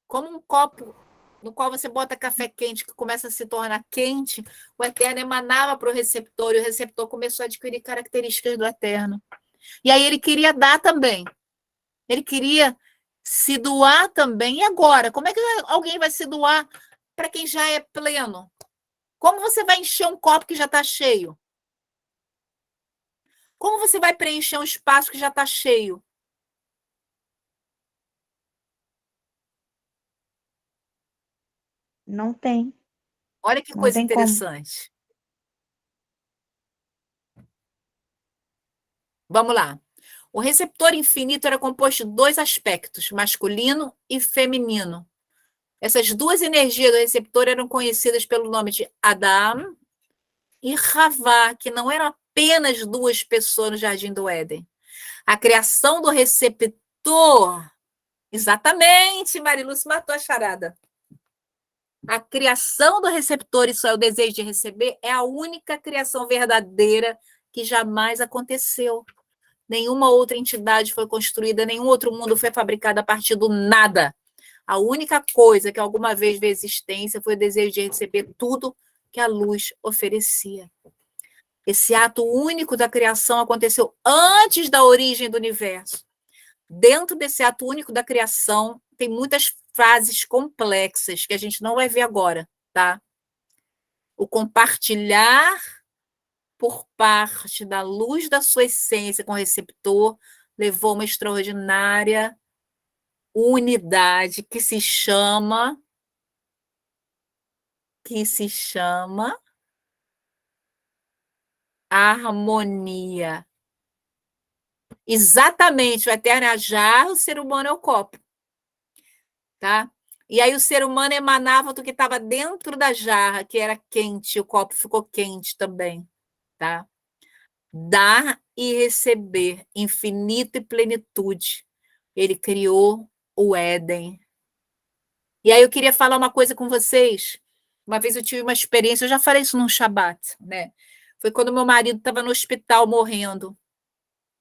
Como um copo no qual você bota café quente, que começa a se tornar quente, o eterno emanava para o receptor, e o receptor começou a adquirir características do eterno. E aí ele queria dar também. Ele queria se doar também. E agora? Como é que alguém vai se doar para quem já é pleno? Como você vai encher um copo que já está cheio? Como você vai preencher um espaço que já está cheio? Não tem. Olha que Não coisa tem como. interessante. Vamos lá. O receptor infinito era composto de dois aspectos, masculino e feminino. Essas duas energias do receptor eram conhecidas pelo nome de Adam e Havá, que não eram apenas duas pessoas no Jardim do Éden. A criação do receptor, exatamente, Mariluz matou a charada. A criação do receptor, isso é o desejo de receber, é a única criação verdadeira que jamais aconteceu. Nenhuma outra entidade foi construída, nenhum outro mundo foi fabricado a partir do nada. A única coisa que alguma vez veio existência foi o desejo de receber tudo que a luz oferecia. Esse ato único da criação aconteceu antes da origem do universo. Dentro desse ato único da criação, tem muitas fases complexas que a gente não vai ver agora, tá? O compartilhar por parte da luz da sua essência com o receptor levou uma extraordinária unidade que se chama harmonia. Exatamente, o eterno é a jarra, o ser humano é o copo. Tá? E aí o ser humano emanava do que estava dentro da jarra, que era quente, o copo ficou quente também, tá? Dar e receber, infinito e plenitude. Ele criou o Éden. E aí eu queria falar uma coisa com vocês. Uma vez eu tive uma experiência, eu já falei isso num Shabat, né? Foi quando meu marido estava no hospital morrendo.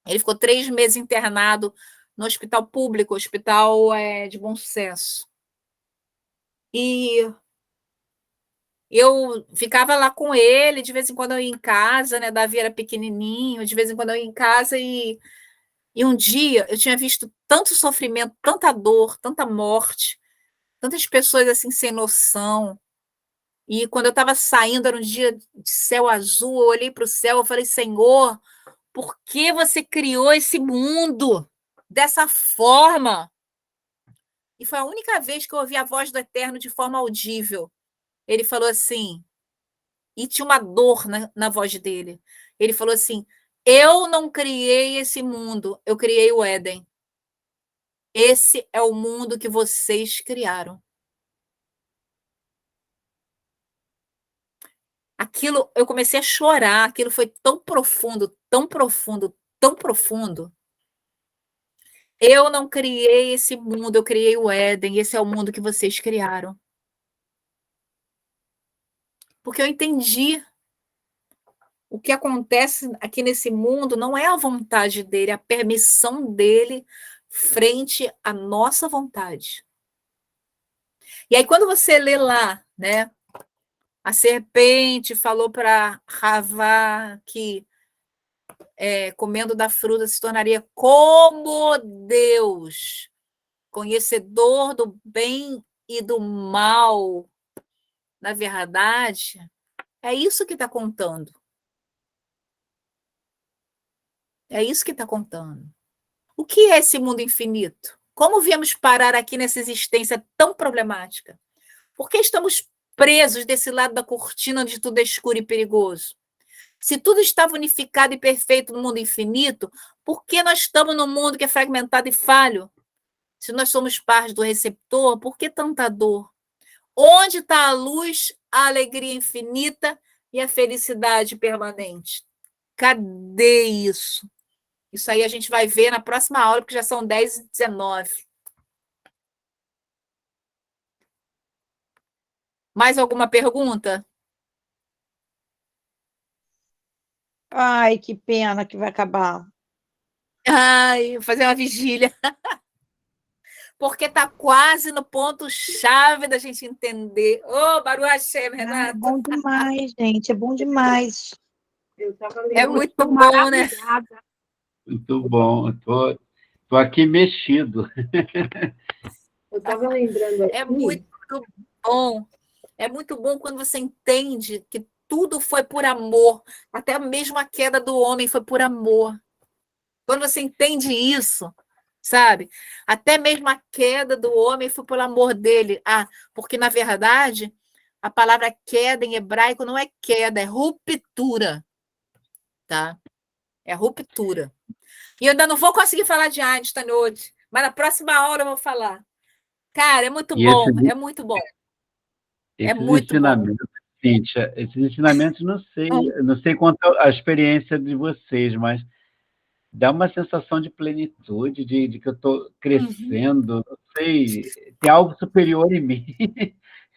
Ele ficou 3 meses internado no hospital público, hospital de Bom Sucesso. E eu ficava lá com ele, de vez em quando eu ia em casa, né? Davi era pequenininho, de vez em quando eu ia em casa e um dia eu tinha visto tanto sofrimento, tanta dor, tanta morte, tantas pessoas assim sem noção. E quando eu estava saindo, era um dia de céu azul, eu olhei para o céu e falei, Senhor, por que você criou esse mundo dessa forma? E foi a única vez que eu ouvi a voz do Eterno de forma audível. Ele falou assim, e tinha uma dor na voz dele. Ele falou assim, eu não criei esse mundo, eu criei o Éden. Esse é o mundo que vocês criaram. Aquilo, eu comecei a chorar, aquilo foi tão profundo, tão profundo, tão profundo. Eu não criei esse mundo, eu criei o Éden, esse é o mundo que vocês criaram. Porque eu entendi o que acontece aqui nesse mundo não é a vontade dele, é a permissão dele frente à nossa vontade. E aí, quando você lê lá, né, a serpente falou para Havá que comendo da fruta se tornaria como Deus, conhecedor do bem e do mal. Na verdade, é isso que está contando. É isso que está contando. O que é esse mundo infinito? Como viemos parar aqui nessa existência tão problemática? Por que estamos presos desse lado da cortina onde tudo é escuro e perigoso? Se tudo estava unificado e perfeito no mundo infinito, por que nós estamos num mundo que é fragmentado e falho? Se nós somos parte do receptor, por que tanta dor? Onde está a luz, a alegria infinita e a felicidade permanente? Cadê isso? Isso aí a gente vai ver na próxima aula, porque já são 10h19. Mais alguma pergunta? Ai, que pena que vai acabar. Ai, vou fazer uma vigília. Porque está quase no ponto-chave da gente entender. Ô, Baruch Hashem, Renata. É bom demais, gente, é bom demais. É muito bom, né? Muito bom. Estou aqui mexido. Eu estava lembrando aqui. É muito bom. É muito bom quando você entende que tudo foi por amor. Até mesmo a queda do homem foi por amor. Quando você entende isso, sabe? Até mesmo a queda do homem foi pelo amor dele. Porque, na verdade, a palavra queda em hebraico não é queda, é ruptura. Tá? É ruptura. E eu ainda não vou conseguir falar de Einstein hoje, mas na próxima aula eu vou falar. Cara, é muito bom, é muito bom. É muito bom. Cíntia, esses ensinamentos, não sei quanto a experiência de vocês, mas dá uma sensação de plenitude, de que eu estou crescendo, não sei, tem algo superior em mim.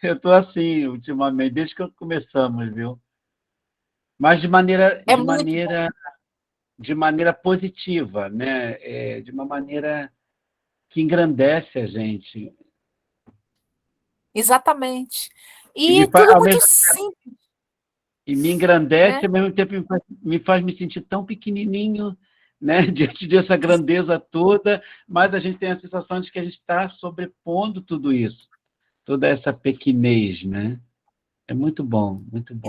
Eu estou assim, ultimamente, desde que começamos, viu? Mas de maneira positiva, né? De uma maneira que engrandece a gente. Exatamente. E tudo muito simples. E me engrandece, ao mesmo tempo me faz me sentir tão pequenininho, né, diante dessa grandeza toda, mas a gente tem a sensação de que a gente está sobrepondo tudo isso, toda essa pequenez, né? É muito bom,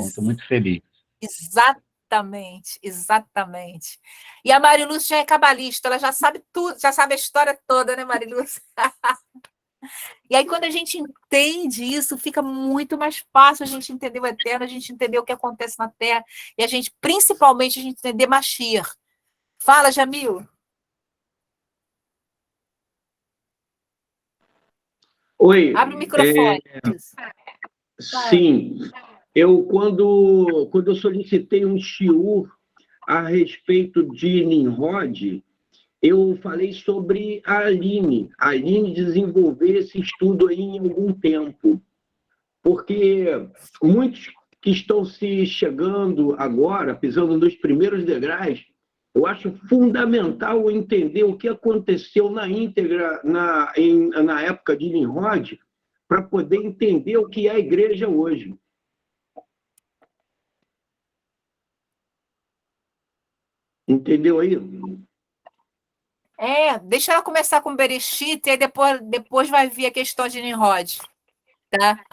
estou muito feliz. Exatamente, exatamente. E a Mariluz já é cabalista, ela já sabe tudo, já sabe a história toda, né, Mariluz? E aí, quando a gente entende isso, fica muito mais fácil a gente entender o eterno, a gente entender o que acontece na Terra, e a gente, principalmente, a gente entender Mashiach. Fala, Jamil. Oi. Abre o microfone. Sim. Quando eu solicitei um shiur a respeito de Nimrod, eu falei sobre a Aline. A Aline desenvolveu esse estudo aí em algum tempo, porque muitos que estão se chegando agora, pisando nos primeiros degraus, eu acho fundamental entender o que aconteceu na íntegra na época de Nimrod, para poder entender o que é a igreja hoje. Entendeu aí? Deixa ela começar com Bereshit e aí depois vai vir a questão de Nimrod, tá?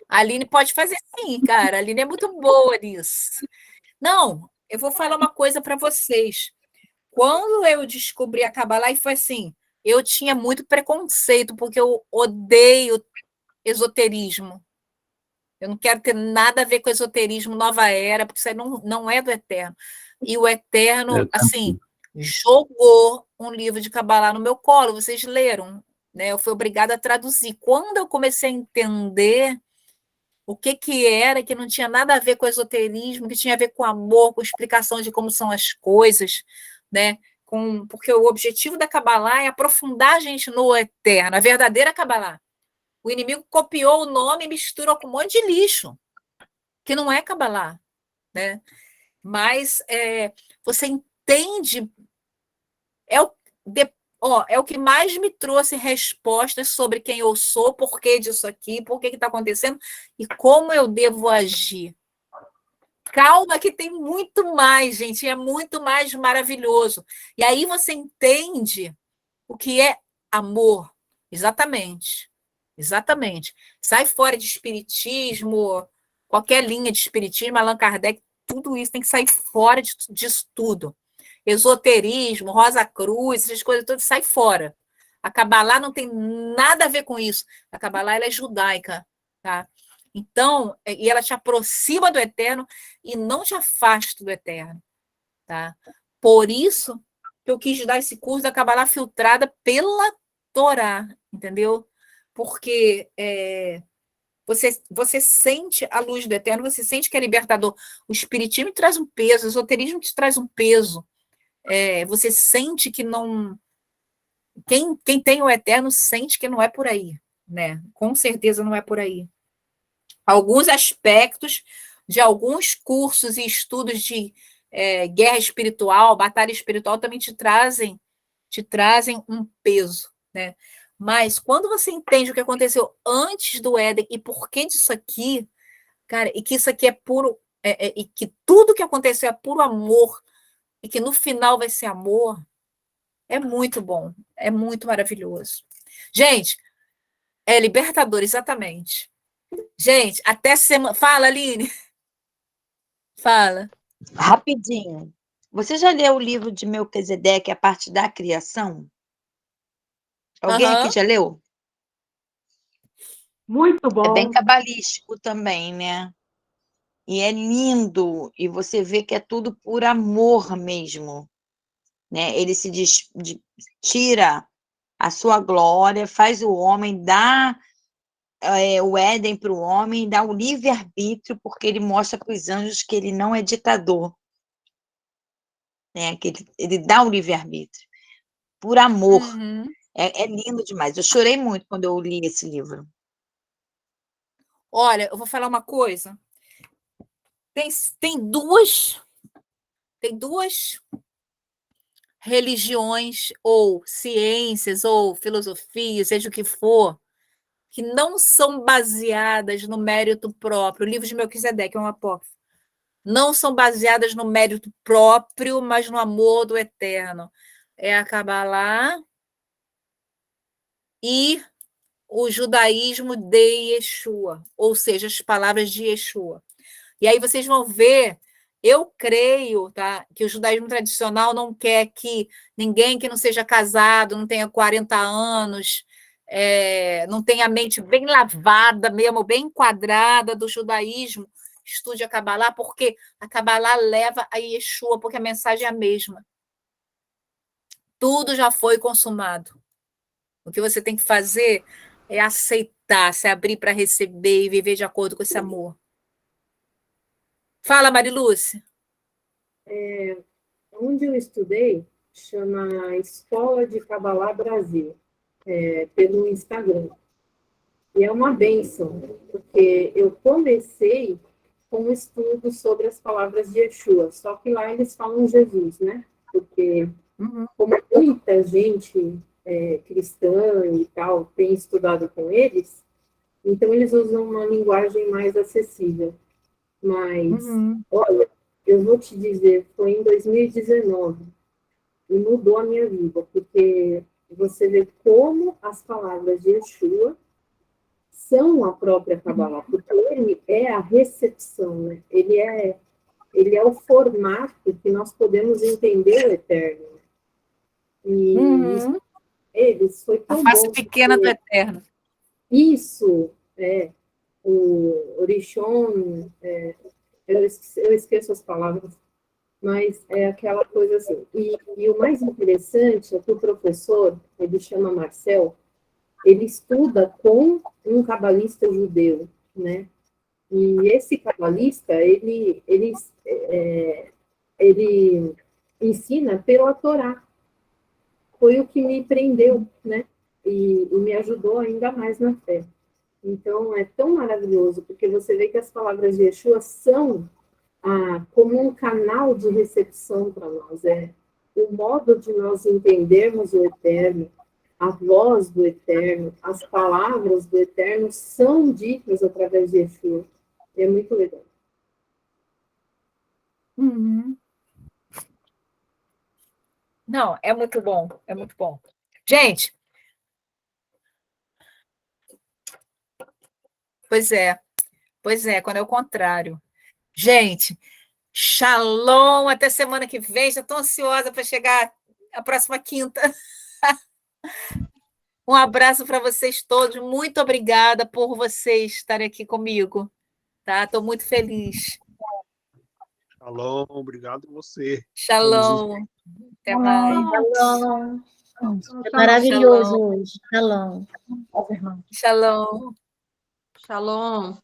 A Aline pode fazer sim, cara. A Aline é muito boa nisso. Não, eu vou falar uma coisa para vocês. Quando eu descobri a Kabbalah, e foi assim, eu tinha muito preconceito, porque eu odeio esoterismo. Eu não quero ter nada a ver com esoterismo nova era, porque isso aí não é do Eterno. E o Eterno, assim, jogou um livro de Kabbalah no meu colo, vocês leram, né? Eu fui obrigada a traduzir. Quando eu comecei a entender o que era, que não tinha nada a ver com esoterismo, que tinha a ver com amor, com explicação de como são as coisas, né? Porque o objetivo da Kabbalah é aprofundar a gente no Eterno, a verdadeira Kabbalah. O inimigo copiou o nome e misturou com um monte de lixo, que não é Kabbalah, né? Mas você entende, é o que mais me trouxe respostas sobre quem eu sou, por que disso aqui, por que está acontecendo e como eu devo agir. Calma, que tem muito mais, gente, é muito mais maravilhoso. E aí você entende o que é amor. Exatamente. Exatamente. Sai fora de espiritismo, qualquer linha de espiritismo, Allan Kardec, tudo isso tem que sair fora disso tudo. Esoterismo, Rosa Cruz, essas coisas todas, sai fora. A Kabbalah não tem nada a ver com isso. A Kabbalah ela é judaica, tá? Então, e ela te aproxima do Eterno e não te afasta do Eterno, tá? Por isso que eu quis dar esse curso da Kabbalah filtrada pela Torá, entendeu? Porque você sente a luz do Eterno, você sente que é libertador. O Espiritismo te traz um peso, o esoterismo te traz um peso. Você sente que não... Quem tem o Eterno sente que não é por aí, né? Com certeza não é por aí. Alguns aspectos de alguns cursos e estudos de guerra espiritual, batalha espiritual, também te trazem um peso, né? Mas quando você entende o que aconteceu antes do Éden e por que disso aqui, cara, e que isso aqui é puro, e que tudo que aconteceu é puro amor, e que no final vai ser amor, é muito bom, é muito maravilhoso. Gente, é libertador, exatamente. Gente, até semana. Fala, Aline. Fala. Rapidinho. Você já leu o livro de Melquisedeque, A Parte da Criação? Alguém aqui já leu? Muito bom. É bem cabalístico também, né? E é lindo, e você vê que é tudo por amor mesmo, né? Ele se tira a sua glória, faz o homem, dá o Éden para o homem, dá o livre-arbítrio, porque ele mostra para os anjos que ele não é ditador, né? Que ele dá o livre-arbítrio, por amor. Uhum. É lindo demais. Eu chorei muito quando eu li esse livro. Olha, eu vou falar uma coisa. Tem duas religiões, ou ciências, ou filosofias, seja o que for, que não são baseadas no mérito próprio. O livro de Melquisedeque é um apócrifo. Não são baseadas no mérito próprio, mas no amor do Eterno. É a Kabbalah e o judaísmo de Yeshua, ou seja, as palavras de Yeshua. E aí vocês vão ver, eu creio, tá, que o judaísmo tradicional não quer que ninguém que não seja casado, não tenha 40 anos, não tenha a mente bem lavada mesmo, bem enquadrada do judaísmo, estude a Kabbalah, porque a Kabbalah leva a Yeshua, porque a mensagem é a mesma. Tudo já foi consumado. O que você tem que fazer é aceitar, se abrir para receber e viver de acordo com esse amor. Fala, Marilúcia. Onde eu estudei, chama Escola de Cabalá Brasil, pelo Instagram. E é uma bênção, porque eu comecei com um estudo sobre as palavras de Yeshua, só que lá eles falam Jesus, né? Porque como muita gente cristã e tal tem estudado com eles, então eles usam uma linguagem mais acessível. Mas, olha, eu vou te dizer, foi em 2019 e mudou a minha vida, porque você vê como as palavras de Yeshua são a própria Kabbalah, porque ele é a recepção, né? Ele é o formato que nós podemos entender o eterno. E isso, eles foi tão A face bom, pequena do eterno. Isso, o Orishon, eu esqueço as palavras, mas é aquela coisa assim. E o mais interessante é que o professor, ele chama Marcel, ele estuda com um cabalista judeu, né? E esse cabalista, ele ensina pela Torá. Foi o que me prendeu, né? E me ajudou ainda mais na fé. Então, é tão maravilhoso, porque você vê que as palavras de Yeshua são como um canal de recepção para nós. É o modo de nós entendermos o eterno, a voz do eterno, as palavras do eterno são ditas através de Yeshua. É muito legal. Não, é muito bom, é muito bom. Gente, pois é, quando é o contrário. Gente, shalom, até semana que vem, já estou ansiosa para chegar a próxima quinta. Um abraço para vocês todos, muito obrigada por vocês estarem aqui comigo, tá? Estou muito feliz. Shalom, obrigado a você. Shalom, até mais. Shalom. É maravilhoso hoje. Shalom. Shalom. Shalom.